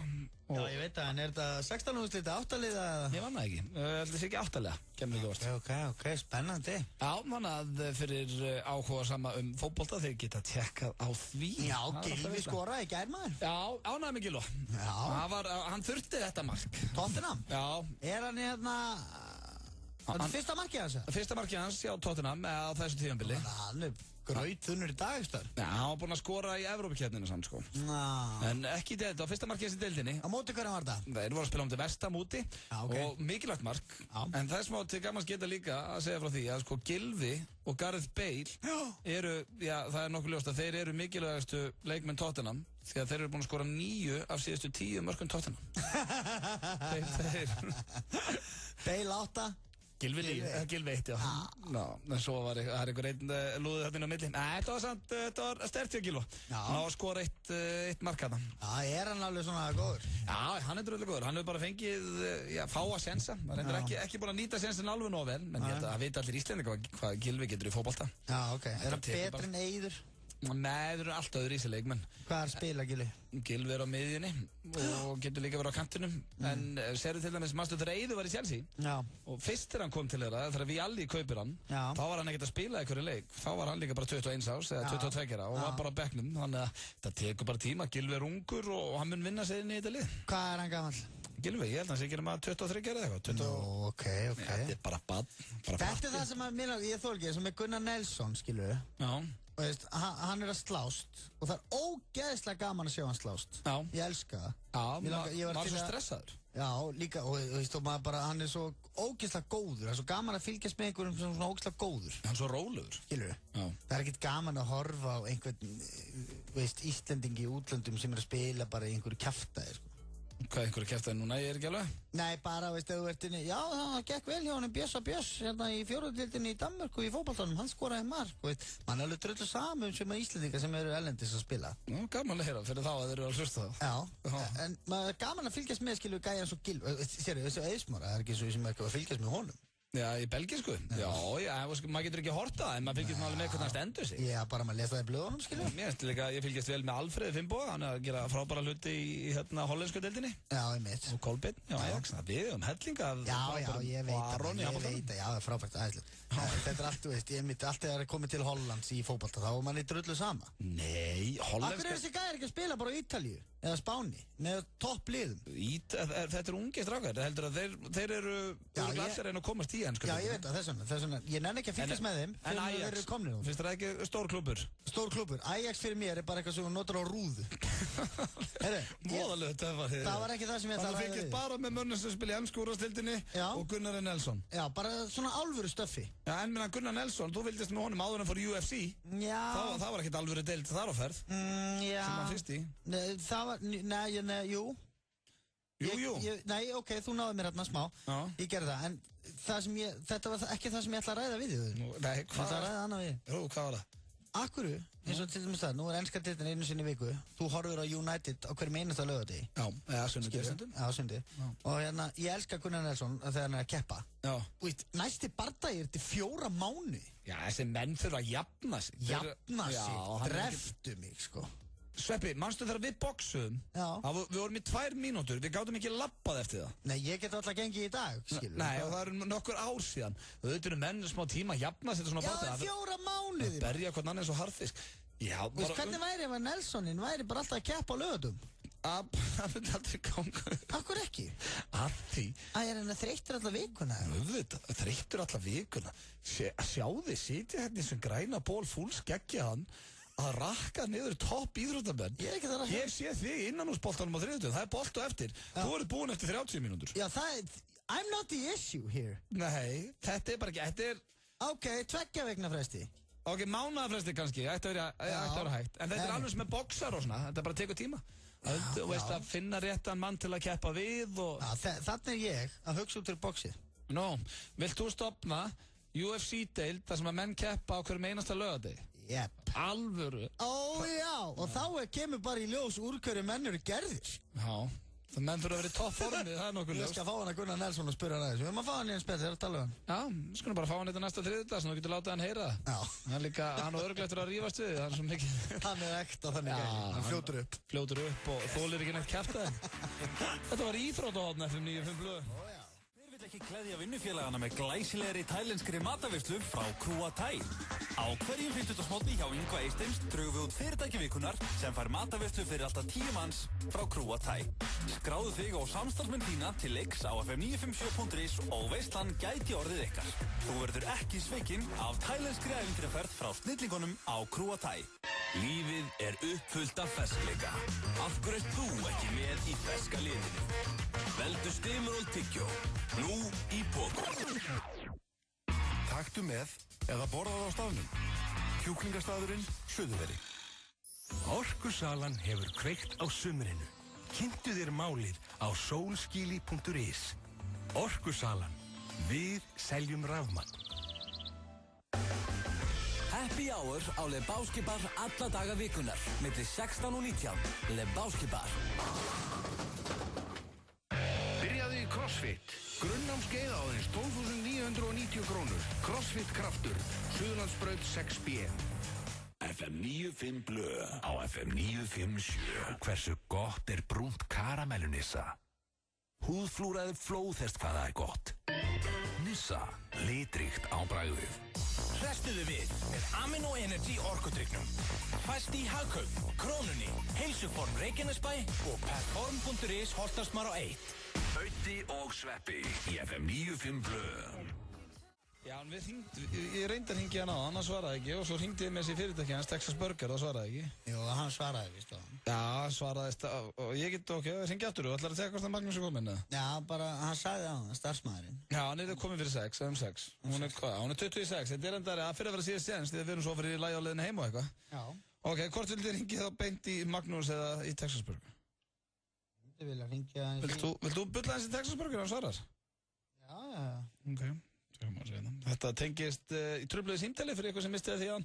Já, ég veit það, en er þetta 16 úrslit, 8 liða eða? Ég vann það ekki. Þetta sé ekki 8 liða, kemur ekki vart. Ok, spennandi. Já, þannig að fyrir áhuga sama fótbolta þeir geta tjekkað á því. Já, Gylfi skoraði í gær, maður. Já, ánægði með Gylfa. Já. Hann þurfti þetta mark. Tottenham? Já. Er hann hérna... Þetta er fyrsta markið hans? Fyrsta markið hans, já, Tottenham, á þessu tíðanbili. Hann er grautþunnur í dag, stöður. Já, hann var búinn að skora í Evrópukeppninu sann, sko. En ekki í þetta, á fyrsta markið hans í deildinni. Á móti hverjum var það? Þeir voru að spila Vestam úti og mikilvægt mark. En það er smá til gammans geta líka að segja frá því að sko Gylfi og Gareth Bale eru, það er nokkuð ljóst að þeir eru mikilvægastu leikmenn Tottenham því að þeir eru búin að skora 9 af síðustu 10 mörkum Tottenham. Bale 8. Gylfi 1, já. En svo var einhver einn lúðið þarna inn á milli. Nei, þetta var sterkt hjá Gylfa. Hann á að skora eitt mark þarna. Já, er hann alveg svona góður? Já, hann er dröðlega góður. Hann hefur bara fengið, fáa sensa. Hann er ekki búin að nýta sensin alveg nóg vel. Men ég held að vita allir Íslendingar hvað Gylfi getur í fótbolta. Já, ok. Er hann betri en Eiður? Nei, þeir eru alltaf öðru í sig leikmenn. Hvað er spila Gylfi? Gylfi er á miðjunni og getur líka verið á kantinum. En serðu til dæmis, manstu þegar Eiður var í Chelsea og fyrst þegar hann kom til þeirra, þegar Vialli kaupir hann, þá var hann ekkert að spila í hverju leik. Þá var hann líka bara 21 árs eða 22 og var bara á bekknum. Þannig að það tekur bara tíma. Gylfi er ungur og hann mun vinna sig inn í þetta lið. Hvað er hann gamall? Gylfi, ég held að hann sé ekki nema 23 eða eitthvað. Nú, ok. Þetta er bara barn. Þetta er það sem ég þól ekki, sem er Gunnar Nelson, skilur. Já. Og veist, hann er að slást og það er ógeðslega gaman að sjá hann slást. Já. Ég elska það. Já, maður er svo stressaður. Já, líka, og veist, og maður bara, hann er svo ógeðslega góður. Það er svo gaman að fylgjast með einhverjum sem svona ógeðslega góður. Hann er svo rólegur. Skilur. Já. Það er ekkert gaman að horfa á einhvern, veist, Íslendingi í útlöndum sem er að spila bara í einhverju kjaftaði, sko. Hvað, einhverju kjaftaði núna? Ég er ekki alveg? Nei, bara, veist, ef þú ert inni, já, það gekk vel hjá hann Björs hérna í fjórðudeildinni í Danmörku í fótboltanum, hann skoraði mark, veist, mann er alveg dröldu saman sem Íslendingar sem eru erlendis að spila. Já, gaman að heyra, fyrir þá að þeir eru að hlusta það. Já, en maður er gaman að fylgjast með, skilur, gæja eins og Gylfi, sérðu, þessu Eðsmára, það er ekki svo sem er að fylgjast með honum. Já, í belgísku? Já, maður getur ekki horta það, en maður fylgjast alveg með hvernig hann stendur sig. Já, bara maður lesa það í blöðunum, skilur. Ég fylgjast vel með Alfreð Finnboga, hann er að gera frábæra hluti í hollensku deildinni. Já, einmitt. Og Kolbeinn, við hellinga af ég veit það, það er frábært aðeinslega. Þetta er allt, þú veist, allt þegar það er komið til Hollands í fótbolta, þá er manni drullu sama. Nei, hollenska... Akkur er þessi gæðir ekki að spila bara á Ítalíu eða Spáni, með toppliðum? Þetta er ungi strákar, heldur að þeir eru allir einn að komast í enn, sko. Já, ég veit það, þess vegna, ég nenni ekki að fylgjast með þeim en Ajax, finnst það ekki stór klúbbur? Stór klúbbur, Ajax fyrir mér er bara eitthvað sem hún notar á rúðu. Móðalögt, það var ekki það sem ég ætla að ræða við. Það fylgjast bara með mönnum sem spila í ensku úrvalsdeildinni og Gunnar Nelson. Já, bara svona alvöru stöffi. Já, en minna Gunnar Nelson, þú fylgdist með honum áður en fór UFC. Já. Það var ekkert alvöru deild þar á ferð. Já. Sem hann fyrst í. Það var, jú. Jú. Nei, ok, þú náði mér hérna smá. Já. Ég gerði það, en þetta var ekki það sem ég ætla að ræða við þig. Nei, hvað? Ég ætla að ræða annað við. Jú, hvað var það? Akkurru, eins og til dæmis það, nú enska deildin einu sinni í viku. Þú horfir á United á hverjum einasta laugardegi. Já, eða sunnudegi. Já, sunnudegi. Og hérna, ég elska Gunnar Nelson þegar hann að keppa. Já. Og næsti bardagi til 4 mánuði. Já, þessi menn þurfa að jafna sig. Jafna sig, dreftu mig, sko. Sveppi, manstu þegar við boxuðum? Já. Við vorum í 2 mínútur, við gátum ekki labbað eftir það. Nei, ég get alltaf gengið í dag, skilur. Nei, og það eru nokkur ár síðan. Þau eru menn smá tíma að jafna sig svona bara. Já, 4 mánuðir. Berja hvern annan svo harðfisk. Já, bara... Hvernig væri ef að Nelsoninn væri bara alltaf að keppa á laugardögum? Það myndi aldrei ganga. Akkur ekki? Að því. Er hann þreyttur alla vikuna? Þreyttur alla vikuna. Sjáði, sitja hérna í svon græna ból fúlskeggja hann að rakka niður topp íþróttamenn. Ég sé þig innanúsboltanum á þriðutum. Það bolt og eftir. Þú ert búinn eftir 30 mínútur. Já, I'm not the issue here. Nei, þetta bara ekki, þetta Ok, 2 vikna fresti. Ok, mánaðarfresti kannski, ætti að vera hægt. En þetta alveg sem með boxar og svona, þetta bara tekur tíma. Þú veist að finna réttan mann til að keppa við og... Þannig ég að hugsa út til boxið. Vilt þú stopna UFC-deild þar sem að menn keppa á hverjum einasta laugardegi? Jep. Alvöru. Já, og þá kemur bara í ljós úr hverju menn eru gerðir. Já, það menn fyrir að vera í toppformið, það nokkuð ljós. Ég skal fá hann að Gunnar Nelson og spyrja hann aðeins. Við erum að fá hann í eins betur, það er að tala um hann. Já, við skulum bara fá hann þetta næsta þriðjudag, svo þú getur látað hann heyra það. Já. Hann og örgleitur að rífast við, það svo mikið. Hann ekta þannig að hann fljótur upp. Fljótur upp og þolir ekki neitt kjaftaði. Þetta var íþróttahorn FM 95 Blöð. Ekki klæðja vinnufélagana með glæsilegri tælenskri mataveislu frá Krúa Thai. Á hverjum 50. mótni hjá Yngva Eysteins drögum við út fyrirtæki vikunar sem fær mataveislu fyrir alltaf 10 manns frá Krúa Thai. Skráðu þig og samstarfsmenn þína til leiks á fm957.is og veislan gæti orðið ykkar. Þú verður ekki svikinn af tælenskri ævintýraferð frá snillingunum á Krúa Thai. Lífið er uppfullt af ferskleika. Af hverju ert þú ekki með í ferska liðinu? Veldu Stimrol tyggjó. Nú í pokum. Taktu með eða borðað á staðnum. Kjúklingastaðurinn Suðurveri. Orkusalan hefur kveikt á sumrinu. Kynntu þér málið á solskili.is. Orkusalan. Við seljum rafmagn. Happy Hour á Lebowski Bar alla daga vikunar, milli 16 og 19. Lebowski Bar. Byrjaðu í CrossFit. Grunnnámskeið á aðeins 12.990 krónur. CrossFit Kraftur. Suðurlandsbraut 6B. FM 95 Blöð á FM 957. Hversu gott er brúnt karamellunissa? Húðflúraði flóðhest hvað það er gott. Nissa, litríkt á bragðið. Hrestuðu við með Amino Energy orkudrykknum. Fæst í Hagkaup, Krónunni, Heilsuform Reykjanesbæ og Perform.is Holtasmar á 1. Bauti og Sveppi í FM 95 Blöð. Já, en ég reyndi að hringja hann á, hann svaraði ekki og svo hringdi ég með þessi fyrirtæki hans Texas Burger, það svaraði ekki. Jú, hann svaraði, víst á hann. Já, hann svaraði, og ég get hringja aftur, þú ætlar að tegja hvort það Magnús er komin, eða? Já, bara, hann sagði á hann, starfsmæðurinn. Já, hann er komin fyrir 6, eða 6. Hún er 26, þetta er endari að fyrir að vera síðast séns, því að við erum svo fyrir í lagi á leiðinu heim og eitthvað. Já. Ok, hvort vildi þið hringja þá beint í Magnús eða í Texas Burger? Ég vil að hringja... Vilt þú bulla hans í Texas Burger, hann svarar? Já. Ok. Þetta tengist í trufluðu símtali fyrir eitthvað sem mistiði því að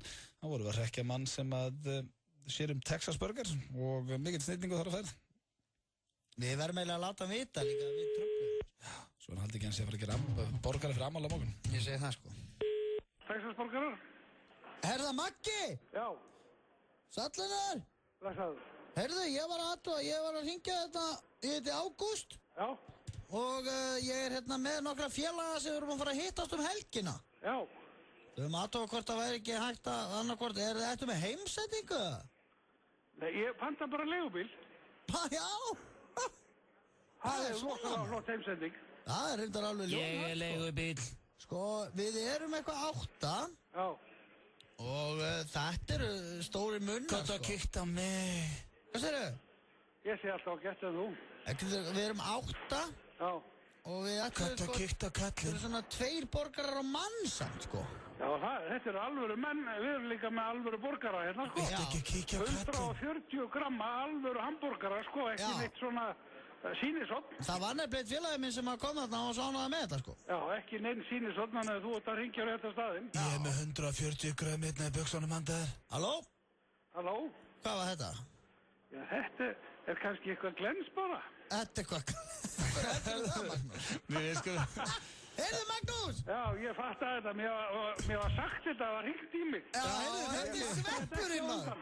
hann voru að hrekkja mann sem að sér Texas Burger og mikill snillingu þar að ferð. Við verðum eiginlega að láta hann vita líka að við trufluðum. Já, svo hann haldi ekki hann sé að fara að gera borgara fyrir ammál á morgun. Ég segi það sko. Texas Burgerar? Herða Maggi! Já. Sallunar! Læsaður. Herðu, ég var að hringja þetta, ég heiti Ágúst. Já. Og ég er hérna með nokkra félaga sem við erum að fara að hittast helgina. Já. Við erum aðtóa hvort það væri ekki hægt að annarkvort. Er þetta með heimsendingu? Nei, ég panta bara legubíl. Já. Það er svokkalega flott heimsending. Það er reyndar alveg ljóðan. Ég er legubíl. Sko, við erum eitthvað 8. Já. Og þetta eru stóri munnar, Gott að kíkta mig. Hvað segirðu? Ég sé alltaf að geta þú. Við erum 8. Já. Og við Gott að kíkta kallinn. Við erum svona 2 borgarar á mannsamt, sko. Já, þetta eru alvöru menn. Við erum líka með alvöru borgara hérna, sko. Viltu ekki kíkja á kallinn? 140 gramma alvöru hambúrgara, sko. Ekki neitt svona Sýnisofn. Það var nefnilega eitt félagi minn sem kom þarna og sánaði með þetta, sko. Já, ekki neinn sýnisofn, þannig að þú ert að ringja á rétta staðinn. Ég er með 140 grömm hérna í buxunum handaðir. Halló? Halló? Hvað var þetta? Já, þetta er kannski eitthvað glens bara. Þetta er hvað? Þetta er það, Magnús. Við skulum... Heyrðu, Magnús! Já, ég fattaði þetta. Mér var sagt þetta, það var hringt í mig. Já, heyrðu, þetta er sveppurinn, maður.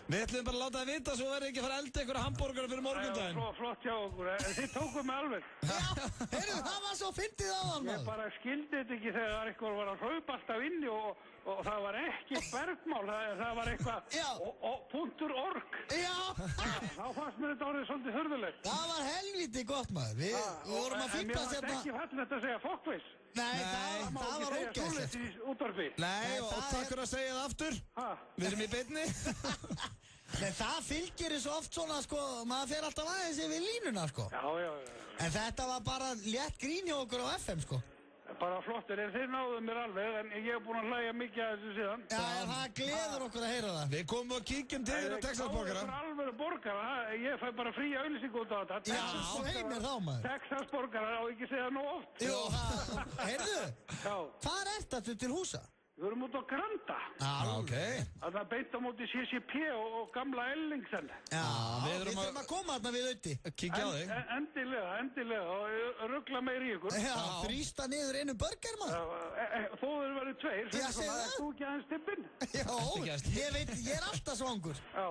Við ætlum bara að láta það vita svo verður ekki að fara að elda einhverja hambúrgara fyrir morgundaginn. Já, flott hjá okkur. Þið tókum mig alveg. Já, heyrðu, það var svo fyndið á hann, maður. Ég bara skildi þetta ekki þegar eitthvað var að hraupa alltaf inni og það var ekki bergmál, það var eitthvað .org. Já. Þá fannst mér þetta orðið svolítið hörðulegt. Það var helviti gott, maður. Við vorum að fýblast hérna. En mér var ekki fallegt að segja fokkveis. Nei, það var ógeðslegt. Nei, og takk fyrir að segja það aftur. Við erum í beinni. Nei, það fylgir svo oft svona, sko, maður fer alltaf aðeins yfir línuna, sko. Já. En þetta var bara létt grín hjá okkur á FM, sko. Bara flottir, en þeir náðu mér alveg, en ég hef búin að hlæja mikið að þessu síðan. Já, það gleður okkur að heyra það. Við komum og kíkjum til þér á Texas-borgara. Það er alveg borgara, ég fæ bara frí auðlýsingu út á þetta. Já, svei mér þá, maður. Texas-borgara, á ekki segja nú oft. Jú, heyrðu, hvað er þetta til húsa? Við erum út á Granda. Ok. Það er beint á móti CCP og gamla Ellingsen. Já, við þurfum að koma þarna við auði. Kíkja á þig. Endilega, og ruggla meir í ykkur. Já, þrýsta niður einu burger, maður. Þó þeir verið tveir. Já, segðu það. Er þú ekki aðeins tippinn? Já, ég veit, ég er alltaf svangur. Já.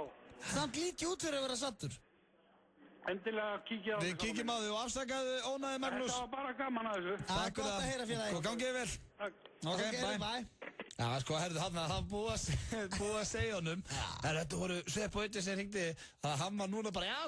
Samt lítið út fyrir að vera sattur. Endilega kíkja á þig. Við kíkjum á þig og afsakaðu ónæði, Magnús. Þetta var bara gaman að þessu. Það er gott að heyra félagi. Og gangið vel. Ok, bye. Já, sko, herðu, hann búið að segja honum. Þetta voru Svepp og Ötti sem hringdi að hann var núna bara, já,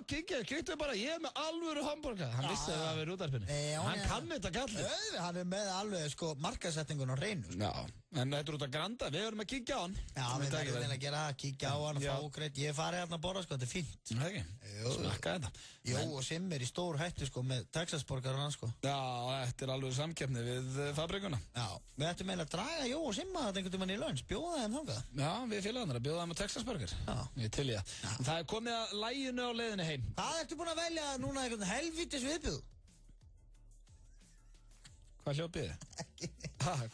kíktu bara, ég er með alvöru hambúrgar. Hann vissi að það var verið útarpinu. Hann kann þetta gallið. Hann er með alveg, sko, markasetningun á hreinu. Já, en þetta er út að Granda, við verum að kíkja á hann. Já, við verðum að gera það, kíkja á hann, fá greitt. Ég farið hérna að borða, sko, þetta er fínt. Það ekki, smakka þetta. Jó, og Simmi er í stór hættu, sko, með Texas-borgarar hann, sko. Já, þetta er alveg samkeppni við fabrikuna. Já, við ættum eiginlega að draga Jó og Simma þetta einhvern veginn í launch, bjóða þeim þangað. Já, við félagarnir að bjóða þeim á Texas-burger. Já. Ég til ég það. Það er komið að læginu á leiðinni heim. Hvað ertu búin að velja núna einhvern helvítis viðbjóð? Hvað hljópið þið?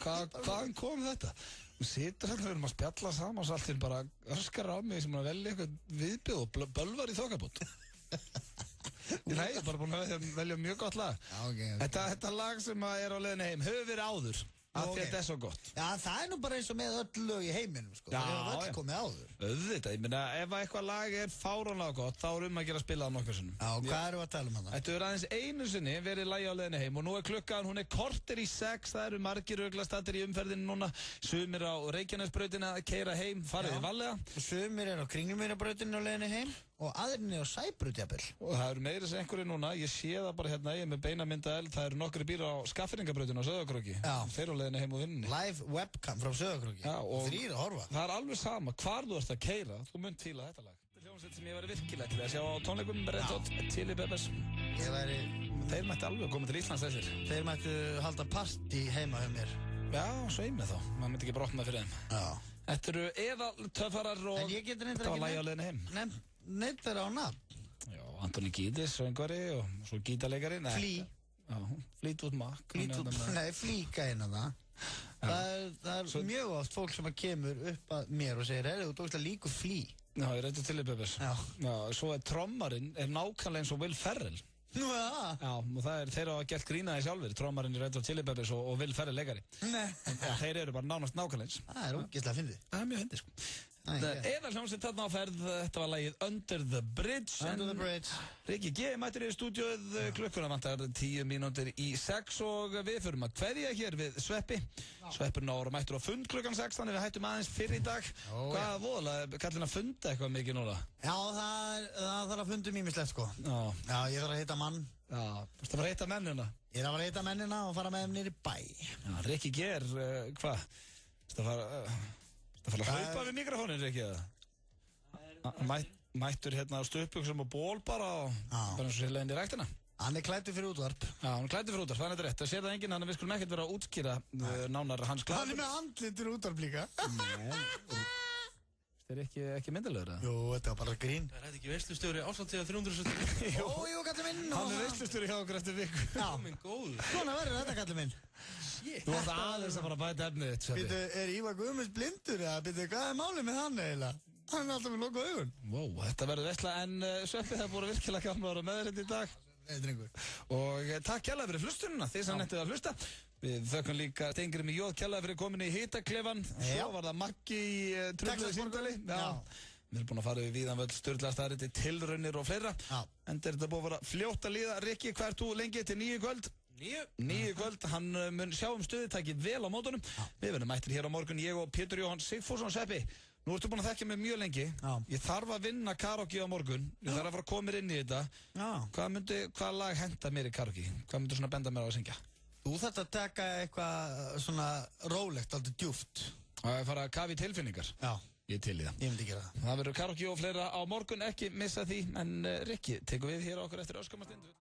Hvaðan kom þetta? Við situr hérna, við erum að spjalla saman og svo allt bara öskar á mig sem að velja eitthvað viðbjóð og bölvar í þokkabót. Nei, ég er bara búin að velja mjög gott lag. Okay. Þetta lag sem er á leiðinni heim hefur verið áður. Af því að þetta er svo gott. Já, það er nú bara eins og með öll lög í heiminum, sko. Það hefur öll komið áður. Auðvitað, ég meina, ef eitthvað lag er fáránlega gott, þá er að gera að spila það nokkur sinnum. Já, hvað erum við að tala um hana? Þetta er aðeins einu sinni verið lagi á leiðinni heim og nú er klukkan, hún er korter í 6, það eru margir öglastattir í umferðinu núna, sumir á Reykjanesbrautina að keyra heim, fariði varlega. Sumir er á Kringlumýrarbrautinu á leiðinni heim og aðrinni á Sæbrutjabel. Og það eru meira sem einhverju núna, ég sé það bara hérna, ég er með beinamyndael, það eru nokkri bílar á Skaffinningabrautinu á Sauðárkróki. Þeir á leiðinni heim og vinninni. Live webcam frá Sauðárkróki. Já, og þrír að horfa. Það er alveg sama, hvar þú ert að keyra, þú munt fíla þetta lag. Þetta er hljómsveit sem ég væri virkilega til að sjá á tónleikum með Red Hot Chili Peppers. Þeir mætti alveg koma til Íslands þessir. Þeir mætti halda partí heima hjá mér. Já, svo ég með þá, maður myndi ekki brotna fyrir þeim. Já. Þetta eru eðaltöffarar og þetta var lagi á leiðinni heim. Neitt þeirra á nafn. Já, Antoni Gítis, söngvari og svo gítarleikari. Flea. Já, Fleetwood Mac. Nei, Flea eina það. Það er mjög oft fólk sem kemur upp að mér og segir, þú tókst að líka Flea. Já, ég reyndi til í Peppers. Já, svo er trommarinn nákvæmlega eins og Will Ferrell. Nú, já. Já, og það er þeirra að gert grínaði sjálfur, trommarinn í Red Hot Chili Peppers og Will Ferrell leikari. Nei. Þeir eru bara nánast nákvæmlega eins. Það er ógeðslega fyndið. Það er mjög fyndið, sko. Eða hljómsveit þarna á ferð, þetta var lagið Under the Bridge. Under the Bridge. Rikki G mættir í stúdíóið, klukkuna vantar 10 mínútur í 6 og við förum að kveðja hér við Sveppi. Sveppurinn ára mættur á fund klukkan 6, þannig við hættum aðeins fyrir í dag. Hvað voðalega, kallin að funda eitthvað mikið núna? Já, það þarf að fundum ímislegt, sko. Já, ég þarf að hitta mann. Já, þú þarf að hitta mennina? Ég þarf að hitta mennina og fara með þeim niður í bæ. Já, Rikki G hvað? Það fara að hlaupa við mikrofónin, Rikki, eða? Mættur hérna á stöpuksum og ból bara eins og sér leiðin í ræktina. Hann er klæddur fyrir útvarp. Já, hann er klæddur fyrir útvarp, það er rétt. Það sér það enginn, þannig að við skulum ekkert vera að útskýra nánar hans klæður. Hann er með andlit fyrir útvarp líka. Nei. Þetta er ekki myndalegur, eða? Jú, þetta var bara grín. Það er ekki veislustjóri ásatíða 370. Jú, kallið minn. Hann er veislustjóri hjá okkur eftir viku. Já. Minn góður. Svona verður þetta, kallið minn. Shit. Þú varst aðeins að fara að bæta efnið þitt, Sveppi. Býtu, er Ívar Guðmunds blindur, eða býtu, hvað er málið með hann eiginlega? Hann er alltaf með lokuð augun. Wow, þetta verður veistla, en Sveppi, það er búin virkilega gaman að vera með þér í dag. Og takk kærlega fyrir hlustununa, þið sem nettuð að hlusta. Við þökkum líka Steingrími J. kærlega fyrir komin í hitaklefan. Svo var það Maggi í tröfluðu símtali. Við erum búin að fara við víðanvöld, sturgla staðriti, tilraunir og fleira. En þetta er búin að vera fljótt að líða. Rikki, hvað ert þú lengi til 9 kvöld? 9 kvöld, hann mun sjá stöðutæki vel á mótunum. Við verðum mættir hér á morgun, ég og Pétur Jóhann Sigfússon. Sveppi, nú ertu búin að þekkja mig mjög lengi. Ég þarf að vinna karaoke á morgun. Ég þarf að fara að koma mér inn í þetta. Hvað lag henda mér í karaoke? Hvað myndir svona benda mér á að syngja? Þú þarft að taka eitthvað svona rólegt, aldrei djúft. Að fara að kafa í tilfinningar? Já. Ég til í það. Ég myndi gera það. Það verður karaoke og fleira á morgun, ekki missa því. En Rikki, tekum við hér á okkur eftir öskamastund.